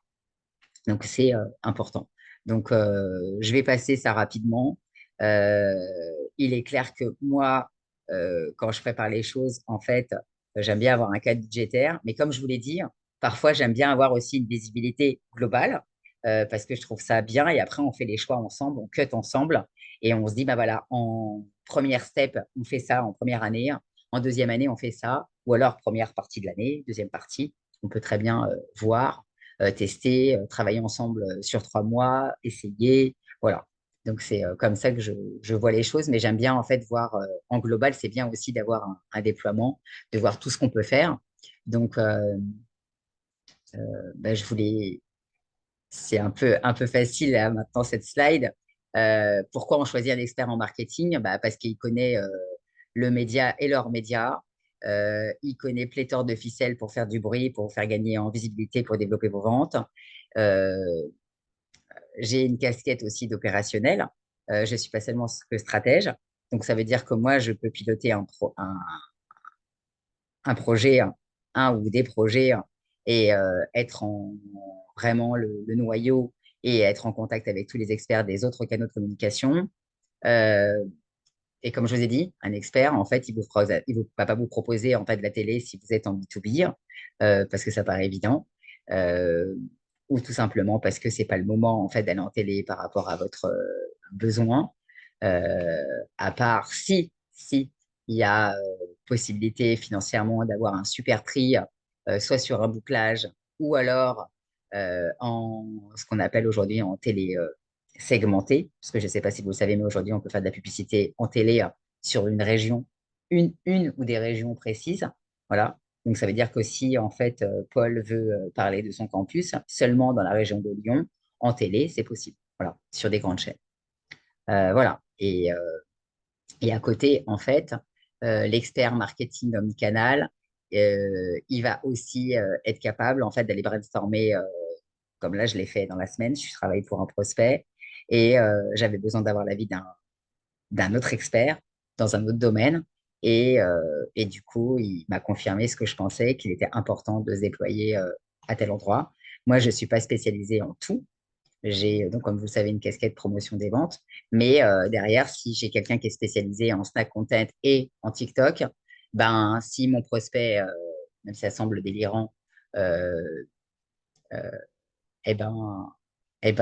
Donc, c'est important. Donc, je vais passer ça rapidement. Euh, il est clair que moi, quand je prépare les choses, en fait, j'aime bien avoir un cadre budgétaire. Mais comme je vous l'ai dit, parfois, j'aime bien avoir aussi une visibilité globale parce que je trouve ça bien. Et après, on fait les choix ensemble, on cut ensemble et on se dit, bah voilà, en première step, on fait ça en première année. En deuxième année, on fait ça. Ou alors, première partie de l'année, deuxième partie, on peut très bien voir tester, travailler ensemble sur 3 mois, essayer. Voilà. Donc, c'est comme ça que je vois les choses. Mais j'aime bien, en fait, voir en global, c'est bien aussi d'avoir un déploiement, de voir tout ce qu'on peut faire. Donc, ben, c'est un peu facile là, maintenant cette slide. Pourquoi on choisit un expert en marketing? Bah, parce qu'il connaît le média et leurs médias. Il connaît pléthore de ficelles pour faire du bruit, pour faire gagner en visibilité, pour développer vos ventes. Euh, j'ai une casquette aussi d'opérationnel. Je ne suis pas seulement que stratège. Donc, ça veut dire que moi, je peux piloter un projet, un ou des projets, et être vraiment le noyau et être en contact avec tous les experts des autres canaux de communication. Euh, et comme je vous ai dit, un expert, en fait, il va pas vous proposer en fait de la télé si vous êtes en B2B, parce que ça paraît évident, euh, ou tout simplement parce que c'est pas le moment en fait d'aller en télé par rapport à votre besoin. À part si il y a possibilité financièrement d'avoir un super prix, soit sur un bouclage ou alors en ce qu'on appelle aujourd'hui en télé segmentée, parce que je ne sais pas si vous le savez, mais aujourd'hui, on peut faire de la publicité en télé sur une région, une ou des régions précises. Voilà. Donc, ça veut dire que si, en fait, Paul veut parler de son campus seulement dans la région de Lyon, en télé, c'est possible. Voilà, sur des grandes chaînes. Voilà. Et à côté, en fait, l'expert marketing omnicanal, il va aussi être capable, en fait, d'aller brainstormer, comme là, je l'ai fait dans la semaine, je travaille pour un prospect et j'avais besoin d'avoir l'avis d'un autre expert dans un autre domaine. Et du coup, il m'a confirmé ce que je pensais, qu'il était important de se déployer à tel endroit. Moi, je ne suis pas spécialisée en tout. J'ai donc, comme vous le savez, une casquette promotion des ventes. Mais derrière, si j'ai quelqu'un qui est spécialisé en snack content et en TikTok, ben, si mon prospect, même si ça semble délirant, euh, euh, eh ben,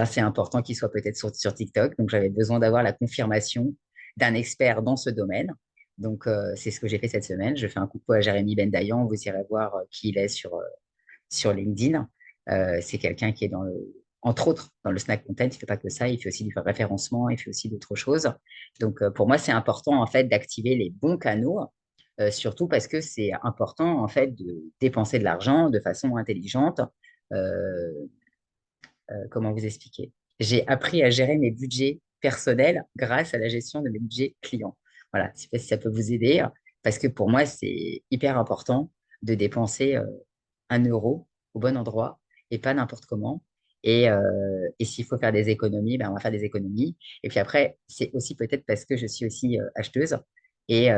c'est important qu'il soit peut-être sur TikTok. Donc, j'avais besoin d'avoir la confirmation d'un expert dans ce domaine. Donc, c'est ce que j'ai fait cette semaine. Je fais un coucou à Jérémy Bendayan. Vous irez voir qui il est sur LinkedIn. C'est quelqu'un qui est entre autres, dans le snack content. Il ne fait pas que ça. Il fait aussi du référencement. Il fait aussi d'autres choses. Donc, pour moi, c'est important, en fait, d'activer les bons canaux. Surtout parce que c'est important en fait de dépenser de l'argent de façon intelligente. Euh, Comment vous expliquer? J'ai appris à gérer mes budgets personnels grâce à la gestion de mes budgets clients. Voilà, je ne sais pas si ça peut vous aider, parce que pour moi, c'est hyper important de dépenser 1 euro au bon endroit et pas n'importe comment. Et s'il faut faire des économies, ben on va faire des économies. Et puis après, c'est aussi peut-être parce que je suis aussi acheteuse. Et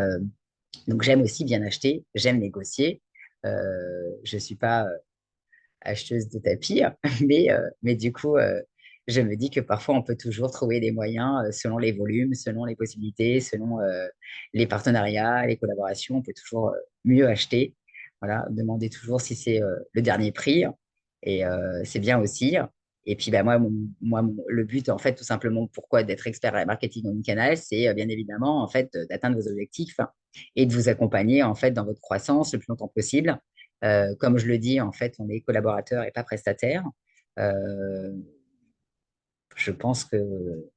donc, j'aime aussi bien acheter, j'aime négocier. Je ne suis pas acheteuse de tapis, mais du coup, je me dis que parfois, on peut toujours trouver des moyens selon les volumes, selon les possibilités, selon les partenariats, les collaborations, on peut toujours mieux acheter. Voilà, demander toujours si c'est le dernier prix, et c'est bien aussi. Et puis, bah, le but, en fait, tout simplement, pourquoi d'être expert à marketing omnicanal, c'est bien évidemment, en fait, d'atteindre vos objectifs et de vous accompagner, en fait, dans votre croissance le plus longtemps possible. Comme je le dis, en fait, on est collaborateur et pas prestataire. Euh, je pense que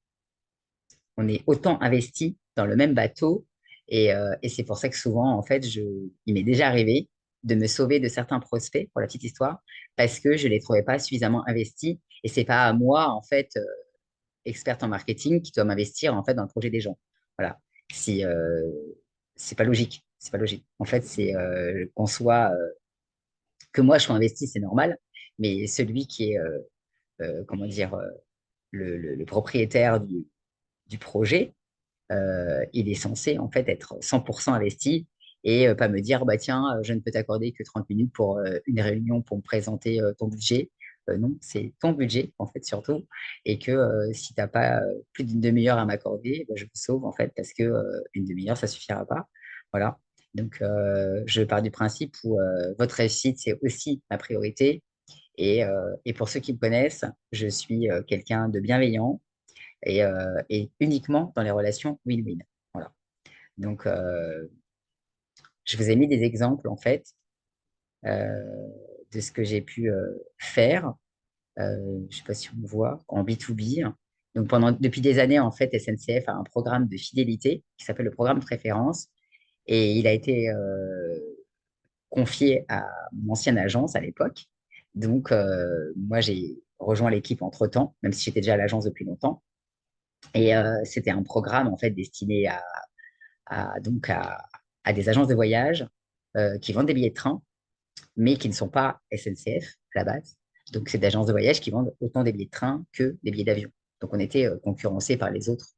on est autant investi dans le même bateau et c'est pour ça que souvent, en fait, il m'est déjà arrivé de me sauver de certains prospects, pour la petite histoire, parce que je ne les trouvais pas suffisamment investis et c'est pas à moi, en fait, experte en marketing, qui doit m'investir, en fait, dans le projet des gens. Voilà. Si, c'est pas logique. C'est pas logique. En fait, c'est qu'on soit que moi je sois investi, c'est normal, mais celui qui est, comment dire, le propriétaire du projet, il est censé en fait être 100% investi et pas me dire, bah tiens, je ne peux t'accorder que 30 minutes pour une réunion pour me présenter ton budget. Non, c'est ton budget en fait surtout, et que si tu n'as pas plus d'une demi-heure à m'accorder, bah, je vous sauve en fait parce que une demi-heure ça suffira pas. Voilà. Donc je pars du principe où votre réussite c'est aussi ma priorité, et pour ceux qui me connaissent, je suis quelqu'un de bienveillant et uniquement dans les relations win-win. Voilà. Donc, je vous ai mis des exemples, en fait, euh, de ce que j'ai pu faire. Je ne sais pas si on me voit, en B2B. Donc, depuis des années, en fait, SNCF a un programme de fidélité qui s'appelle le programme de préférence. Et il a été confié à mon ancienne agence à l'époque. Donc, moi, j'ai rejoint l'équipe entre-temps, même si j'étais déjà à l'agence depuis longtemps. Et c'était un programme, en fait, destiné donc à des agences de voyage qui vendent des billets de train, mais qui ne sont pas SNCF à la base. Donc, c'est des agences de voyage qui vendent autant des billets de train que des billets d'avion. Donc, on était concurrencé par les autres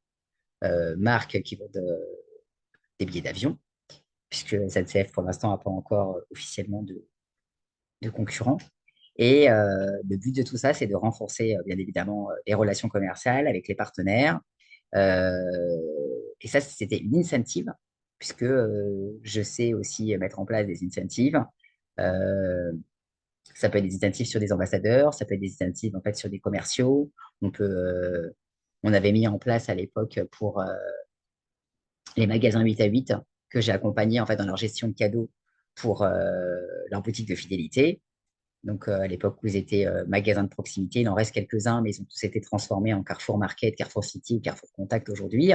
marques qui vendent des billets d'avion, puisque SNCF, pour l'instant, n'a pas encore officiellement de concurrents. Et le but de tout ça, c'est de renforcer, bien évidemment, les relations commerciales avec les partenaires. Euh, et ça, c'était une incentive, puisque je sais aussi mettre en place des incentives. Euh, Ça peut être des incentives sur des ambassadeurs, ça peut être des incentives en fait sur des commerciaux. On avait mis en place à l'époque pour les magasins 8 à 8 que j'ai accompagnés en fait dans leur gestion de cadeaux pour leur boutique de fidélité. Donc, à l'époque où ils étaient magasins de proximité, il en reste quelques-uns, mais ils ont tous été transformés en Carrefour Market, Carrefour City ou Carrefour Contact aujourd'hui.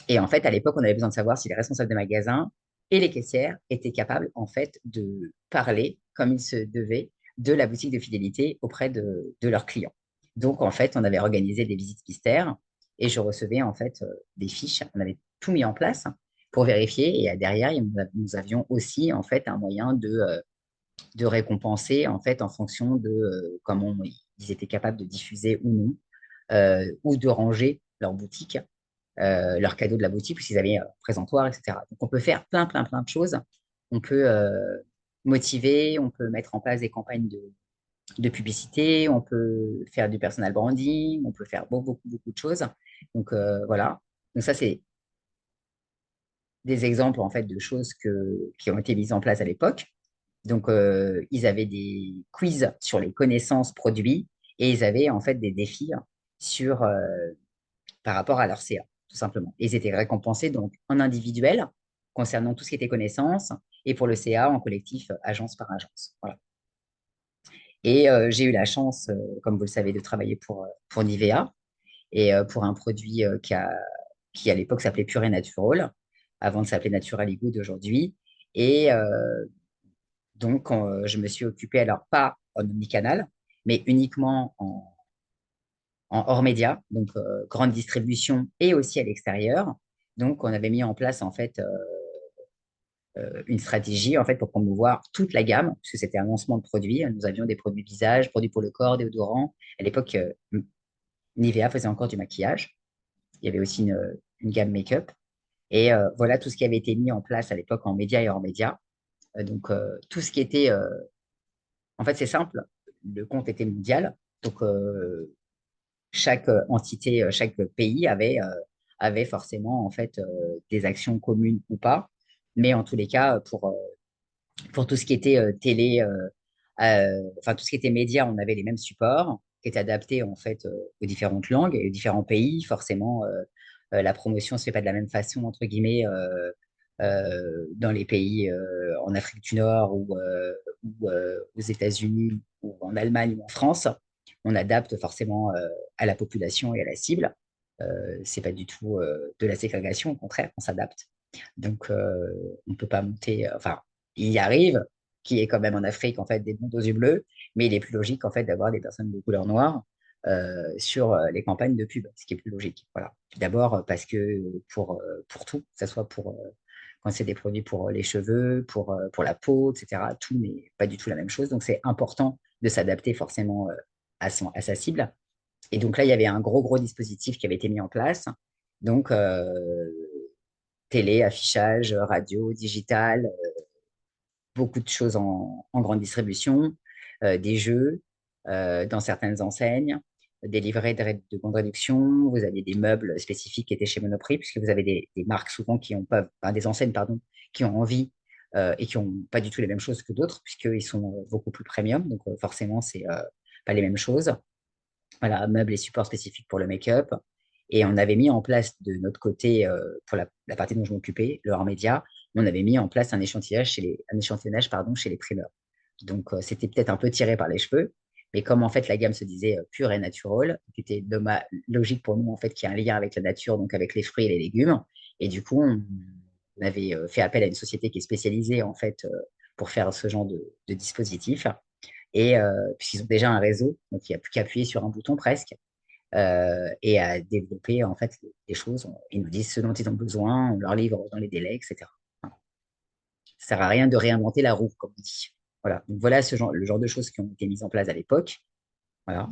Et en fait, à l'époque, on avait besoin de savoir si les responsables de magasins et les caissières étaient capables, en fait, de parler comme il se devait de la boutique de fidélité auprès de leurs clients. Donc, en fait, on avait organisé des visites mystères et je recevais, en fait, des fiches. On avait tout mis en place pour vérifier. Et derrière, nous avions aussi, en fait, un moyen de récompenser, en fait, en fonction de comment ils étaient capables de diffuser ou non, ou de ranger leur boutique, leurs cadeaux de la boutique, puisqu'ils avaient un présentoir, etc. Donc, on peut faire plein, plein, plein de choses. On peut motiver, on peut mettre en place des campagnes de publicité, on peut faire du personal branding, on peut faire beaucoup, beaucoup, beaucoup de choses. Donc, voilà. Donc, ça, c'est des exemples, en fait, de choses qui ont été mises en place à l'époque. Donc, ils avaient des quiz sur les connaissances produits et ils avaient, en fait, des défis sur, par rapport à leur CA, tout simplement. Et ils étaient récompensés donc en individuel concernant tout ce qui était connaissances et pour le CA en collectif, agence par agence. Voilà. Et j'ai eu la chance, comme vous le savez, de travailler pour Nivea et pour un produit qui à l'époque s'appelait Pure et Natural, avant de s'appeler Naturally Good aujourd'hui. Et donc, je me suis occupée, alors pas en omnicanal, mais uniquement en hors média, donc grande distribution et aussi à l'extérieur. Donc, on avait mis en place en fait une stratégie en fait pour promouvoir toute la gamme, puisque c'était un lancement de produits. Nous avions des produits visage, produits pour le corps, déodorants. À l'époque, Nivea faisait encore du maquillage. Il y avait aussi une gamme make-up. Et voilà tout ce qui avait été mis en place à l'époque en média et hors média. Donc, tout ce qui était, en fait, c'est simple. Le compte était mondial. Donc, chaque entité, chaque pays avait forcément en fait des actions communes ou pas. Mais en tous les cas, pour tout ce qui était télé, enfin tout ce qui était médias, on avait les mêmes supports qui étaient adaptés en fait aux différentes langues et aux différents pays. Forcément, la promotion se fait pas de la même façon entre guillemets dans les pays en Afrique du Nord ou aux États-Unis ou en Allemagne ou en France. On adapte forcément à la population et à la cible. C'est pas du tout de la ségrégation, au contraire, on s'adapte. Donc, on ne peut pas monter. Enfin, il y arrive, qui est quand même en Afrique, en fait, des mondes aux yeux bleus, mais il est plus logique, en fait, d'avoir des personnes de couleur noire sur les campagnes de pub, ce qui est plus logique. Voilà. D'abord, parce que pour tout, que ce soit pour quand c'est des produits pour les cheveux, pour la peau, etc., tout n'est pas du tout la même chose. Donc, c'est important de s'adapter forcément à sa cible. Et donc là, il y avait un gros, gros dispositif qui avait été mis en place. Donc, télé, affichage, radio, digital, beaucoup de choses en grande distribution, des jeux dans certaines enseignes, des livrets de grande réduction. Vous aviez des meubles spécifiques qui étaient chez Monoprix, puisque vous avez des marques souvent qui ont pas, enfin, des enseignes, pardon, qui ont envie et qui n'ont pas du tout les mêmes choses que d'autres, puisqu'ils sont beaucoup plus premium. Donc, forcément, c'est pas les mêmes choses. Voilà, meubles et supports spécifiques pour le make-up. Et on avait mis en place de notre côté, pour la partie dont je m'occupais, le hors média, on avait mis en place un échantillonnage pardon, chez les primeurs. Donc, c'était peut-être un peu tiré par les cheveux, mais comme en fait la gamme se disait pure et naturelle, c'était logique pour nous en fait qu'il y ait un lien avec la nature, donc avec les fruits et les légumes. Et du coup, on avait fait appel à une société qui est spécialisée en fait pour faire ce genre de dispositif. Et puisqu'ils ont déjà un réseau, donc il n'y a plus qu'à appuyer sur un bouton presque, et à développer en fait des choses. Ils nous disent ce dont ils ont besoin, on leur livre dans les délais, etc. Voilà. Ça sert à rien de réinventer la roue, comme on dit. Voilà. Donc voilà le genre de choses qui ont été mises en place à l'époque. Voilà.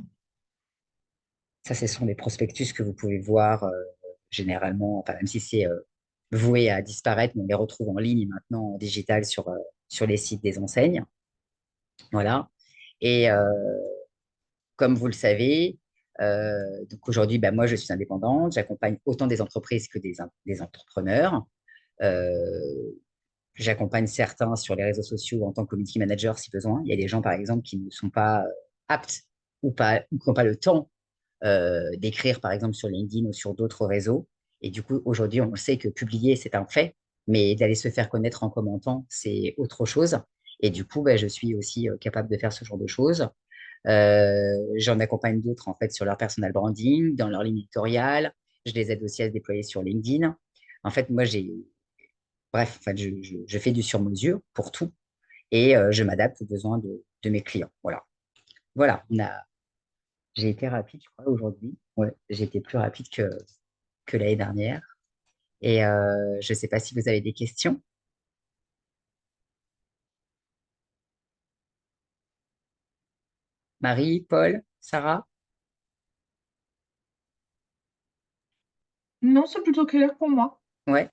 Ça, ce sont des prospectus que vous pouvez voir généralement, enfin, même si c'est voué à disparaître, mais on les retrouve en ligne maintenant en digital sur les sites des enseignes. Voilà. Et comme vous le savez, donc aujourd'hui, bah, moi, je suis indépendante. J'accompagne autant des entreprises que des entrepreneurs. Euh, J'accompagne certains sur les réseaux sociaux en tant que community manager si besoin. Il y a des gens, par exemple, qui ne sont pas aptes ou qui n'ont pas le temps d'écrire, par exemple, sur LinkedIn ou sur d'autres réseaux. Et du coup, aujourd'hui, on sait que publier, c'est un fait, mais d'aller se faire connaître en commentant, c'est autre chose. Et du coup, bah, je suis aussi capable de faire ce genre de choses. J'en accompagne d'autres en fait sur leur personal branding, dans leur ligne éditoriale. Je les aide aussi à se déployer sur LinkedIn. En fait, moi, bref, en fait, je fais du sur-mesure pour tout et je m'adapte aux besoins de mes clients. Voilà. Voilà, j'ai été rapide, je crois, aujourd'hui. Ouais, j'ai été plus rapide que l'année dernière. Et je ne sais pas si vous avez des questions. Marie, Paul, Sarah? Non, c'est plutôt clair pour moi. Ouais,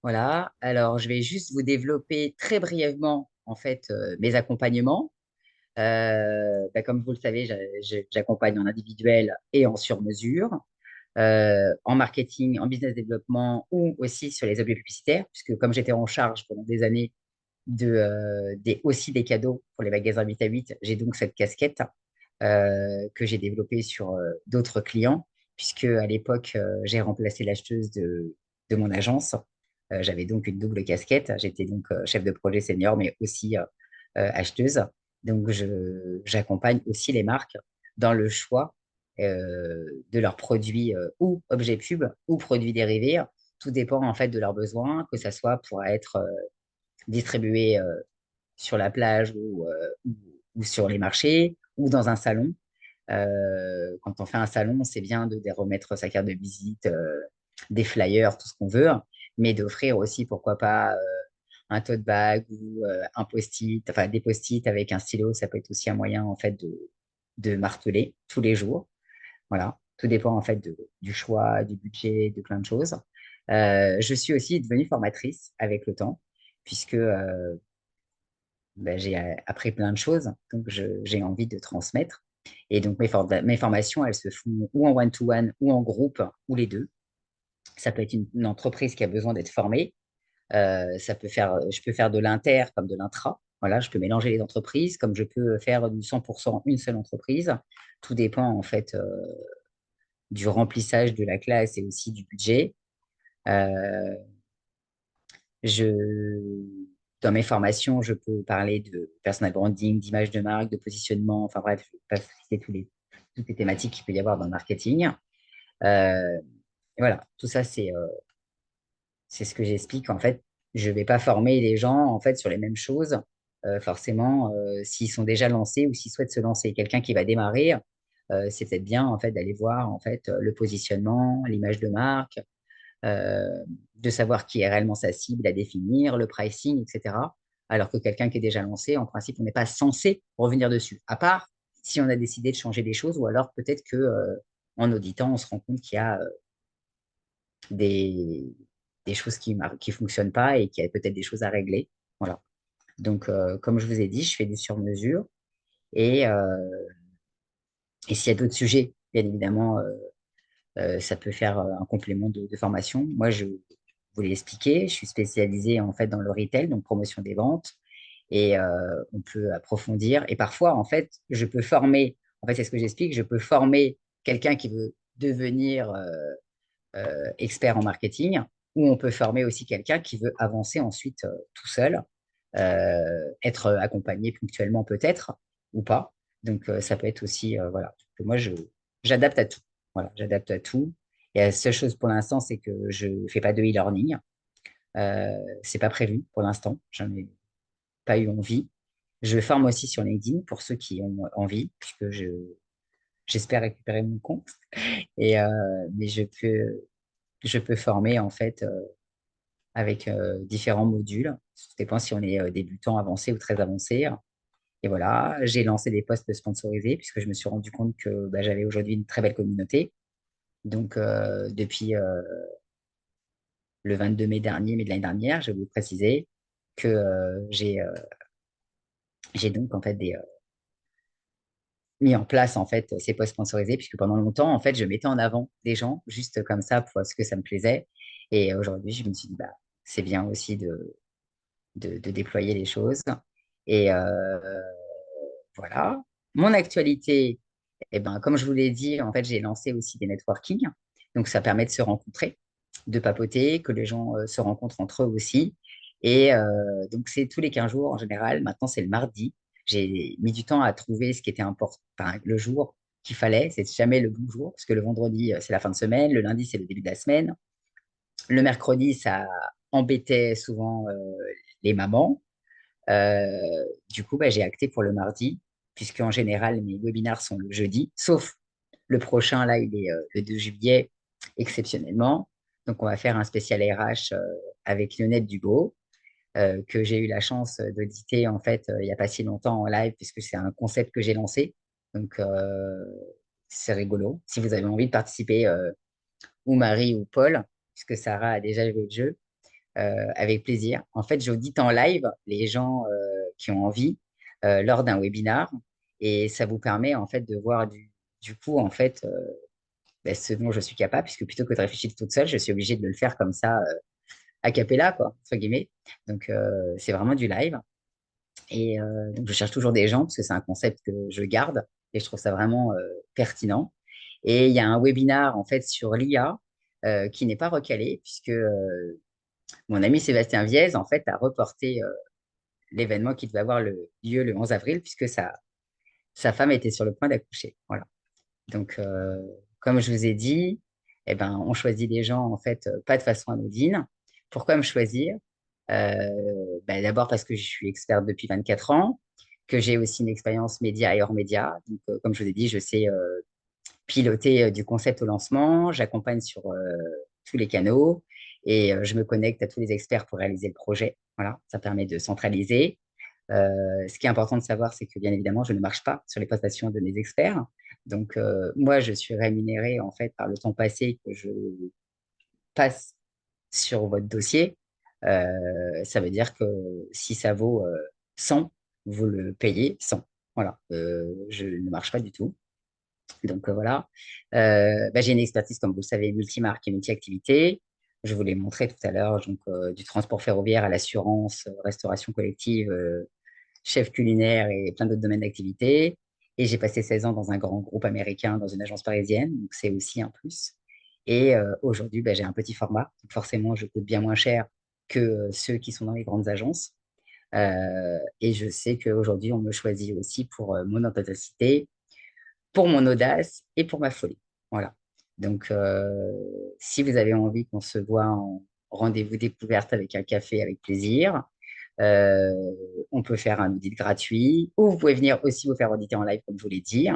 voilà. Alors, je vais juste vous développer très brièvement, en fait, mes accompagnements. Bah, comme vous le savez, j'accompagne en individuel et en sur-mesure, en marketing, en business développement ou aussi sur les objets publicitaires, puisque comme j'étais en charge pendant des années aussi des cadeaux pour les magasins 8 à 8, j'ai donc cette casquette que j'ai développée sur d'autres clients, puisque à l'époque, j'ai remplacé l'acheteuse de mon agence. J'avais donc une double casquette. J'étais donc chef de projet senior, mais aussi acheteuse. Donc, j'accompagne aussi les marques dans le choix de leurs produits ou objets pub ou produits dérivés. Tout dépend en fait de leurs besoins, que ça soit pour être distribué sur la plage ou sur les marchés ou dans un salon. Quand on fait un salon, c'est bien de remettre sa carte de visite, des flyers, tout ce qu'on veut, mais d'offrir aussi, pourquoi pas, un tote bag ou un post-it, enfin des post-it avec un stylo, ça peut être aussi un moyen en fait de marteler tous les jours. Voilà, tout dépend en fait du choix, du budget, de plein de choses. Je suis aussi devenue formatrice avec le temps, puisque ben, j'ai appris plein de choses, donc j'ai envie de transmettre. Et donc mes formations, elles se font ou en one-to-one ou en groupe, ou les deux. Ça peut être une entreprise qui a besoin d'être formée. Je peux faire de l'inter comme de l'intra. Voilà, je peux mélanger les entreprises, comme je peux faire du 100% une seule entreprise. Tout dépend en fait du remplissage de la classe et aussi du budget. Euh, Je, Dans mes formations, je peux parler de personal branding, d'image de marque, de positionnement, enfin bref, je ne vais pas citer toutes les thématiques qu'il peut y avoir dans le marketing. Euh, et voilà, tout ça, c'est ce que j'explique. En fait, je ne vais pas former les gens en fait sur les mêmes choses, forcément, s'ils sont déjà lancés ou s'ils souhaitent se lancer. Quelqu'un qui va démarrer, c'est peut-être bien en fait d'aller voir en fait le positionnement, l'image de marque, euh, de savoir qui est réellement sa cible à définir, le pricing, etc. Alors que quelqu'un qui est déjà lancé, en principe, on n'est pas censé revenir dessus, à part si on a décidé de changer des choses, ou alors peut-être que en auditant, on se rend compte qu'il y a des, des choses qui fonctionnent pas et qu'il y a peut-être des choses à régler. Voilà. Donc, comme je vous ai dit, je fais du sur-mesure et, et s'il y a d'autres sujets, bien évidemment, ça peut faire un complément de formation. Moi, je vous l'ai expliqué, je suis spécialisée en fait dans le retail, donc promotion des ventes, et on peut approfondir. Et parfois, en fait, je peux former, en fait, c'est ce que j'explique, je peux former quelqu'un qui veut devenir expert en marketing, ou on peut former aussi quelqu'un qui veut avancer ensuite tout seul, être accompagné ponctuellement peut-être, ou pas. Donc, ça peut être aussi, voilà. Donc, moi, j'adapte à tout. Voilà, j'adapte à tout. Et la seule chose pour l'instant, c'est que je ne fais pas de e-learning. C'est pas prévu pour l'instant. J'en ai pas eu envie. Je forme aussi sur LinkedIn pour ceux qui ont envie, puisque j'espère récupérer mon compte. Mais je peux former en fait avec différents modules. Ça dépend si on est débutant, avancé ou très avancé. Et voilà, j'ai lancé des posts sponsorisés puisque je me suis rendu compte que bah, j'avais aujourd'hui une très belle communauté. Donc, depuis le 22 mai dernier, mais de l'année dernière, je vais vous préciser que j'ai donc en fait mis en place en fait ces posts sponsorisés puisque pendant longtemps, en fait, je mettais en avant des gens juste comme ça parce que ça me plaisait. Et aujourd'hui, je me suis dit, bah, c'est bien aussi de déployer les choses. Et voilà. Mon actualité, eh ben, comme je vous l'ai dit, en fait, j'ai lancé aussi des networking. Donc, ça permet de se rencontrer, de papoter, que les gens se rencontrent entre eux aussi. Et donc, c'est tous les 15 jours en général. Maintenant, c'est le mardi. J'ai mis du temps à trouver ce qui était important, enfin, le jour qu'il fallait. C'est jamais le bon jour, parce que le vendredi, c'est la fin de semaine. Le lundi, c'est le début de la semaine. Le mercredi, ça embêtait souvent les mamans. Du coup, bah, j'ai acté pour le mardi, puisque en général, mes webinaires sont le jeudi, sauf le prochain, là, il est le 2 juillet, exceptionnellement. Donc, on va faire un spécial RH avec Lionel Dubo, que j'ai eu la chance d'auditer, en fait, il n'y a pas si longtemps en live, puisque c'est un concept que j'ai lancé. Donc, c'est rigolo. Si vous avez envie de participer, ou Marie ou Paul, puisque Sarah a déjà joué le jeu, avec plaisir. En fait, j'audite en live les gens qui ont envie lors d'un webinar et ça vous permet en fait de voir du coup en fait ben, ce dont je suis capable puisque plutôt que de réfléchir toute seule, je suis obligée de le faire comme ça a cappella quoi, entre guillemets. Donc c'est vraiment du live et donc je cherche toujours des gens parce que c'est un concept que je garde et je trouve ça vraiment pertinent. Et il y a un webinar en fait sur l'IA qui n'est pas recalé puisque mon ami Sébastien Viez, en fait, a reporté l'événement qui devait avoir lieu le 11 avril, puisque sa femme était sur le point d'accoucher. Voilà. Donc, comme je vous ai dit, eh ben, on choisit des gens, en fait, pas de façon anodine. Pourquoi me choisir? Ben, d'abord parce que je suis experte depuis 24 ans, que j'ai aussi une expérience média et hors média. Donc, comme je vous ai dit, je sais piloter du concept au lancement, j'accompagne sur tous les canaux et je me connecte à tous les experts pour réaliser le projet. Voilà, ça permet de centraliser. Ce qui est important de savoir, c'est que bien évidemment, je ne marche pas sur les prestations de mes experts. Donc, moi, je suis rémunérée en fait par le temps passé que je passe sur votre dossier. Ça veut dire que si ça vaut 100, vous le payez 100. Voilà, je ne marche pas du tout. Donc voilà. Bah, j'ai une expertise, comme vous le savez, multimarque et multi-activité. Je vous l'ai montré tout à l'heure, donc du transport ferroviaire à l'assurance, restauration collective, chef culinaire et plein d'autres domaines d'activité. Et j'ai passé 16 ans dans un grand groupe américain, dans une agence parisienne, donc c'est aussi un plus. Et aujourd'hui, bah, j'ai un petit format, donc forcément, je coûte bien moins cher que ceux qui sont dans les grandes agences. Et je sais qu'aujourd'hui, on me choisit aussi pour mon authenticité, pour mon audace et pour ma folie. Voilà. Donc, si vous avez envie qu'on se voit en rendez-vous découverte avec un café avec plaisir, euh, on peut faire un audit gratuit ou vous pouvez venir aussi vous faire auditer en live, comme je vous l'ai dit.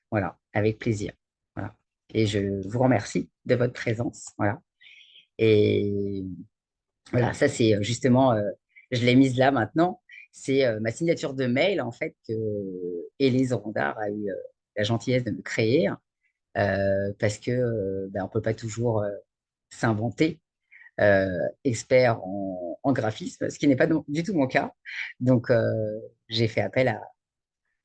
Voilà, avec plaisir. Voilà. Et je vous remercie de votre présence. Voilà. Et voilà, ça c'est justement, je l'ai mise là maintenant. C'est ma signature de mail en fait que Élise Rondard a eu la gentillesse de me créer parce que ben, on peut pas toujours s'inventer expert en graphisme, ce qui n'est pas du tout mon cas. Donc j'ai fait appel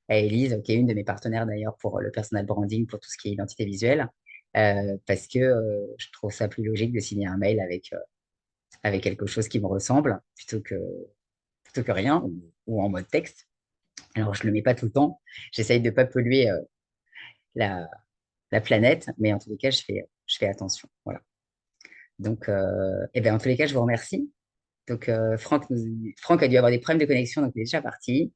à Élise, qui est une de mes partenaires d'ailleurs pour le personal branding, pour tout ce qui est identité visuelle, parce que je trouve ça plus logique de signer un mail avec quelque chose qui me ressemble plutôt que rien ou en mode texte. Alors, je ne le mets pas tout le temps. J'essaye de ne pas polluer la, la planète, mais en tous les cas, je fais attention. Voilà. Donc, eh ben, en tous les cas, je vous remercie. Donc, Franck a dû avoir des problèmes de connexion, donc il est déjà parti.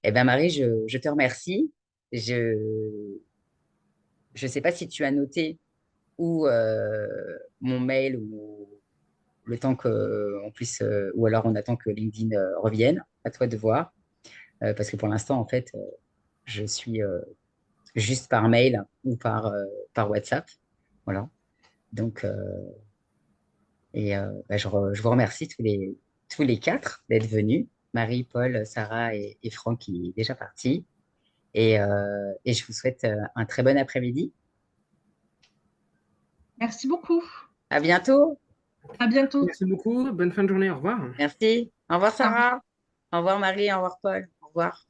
Eh ben, Marie, je te remercie. Je ne sais pas si tu as noté ou mon mail ou le temps qu'on puisse, ou alors on attend que LinkedIn revienne. À toi de voir. Parce que pour l'instant, en fait, je suis juste par mail ou par WhatsApp. Voilà. Donc, bah, je vous remercie tous les quatre d'être venus. Marie, Paul, Sarah et Franck qui est déjà parti. Et je vous souhaite un très bon après-midi. Merci beaucoup. À bientôt. À bientôt. Merci beaucoup. Bonne fin de journée. Au revoir. Merci. Au revoir, Au revoir. Sarah. Au revoir, Marie. Au revoir, Paul. Au revoir.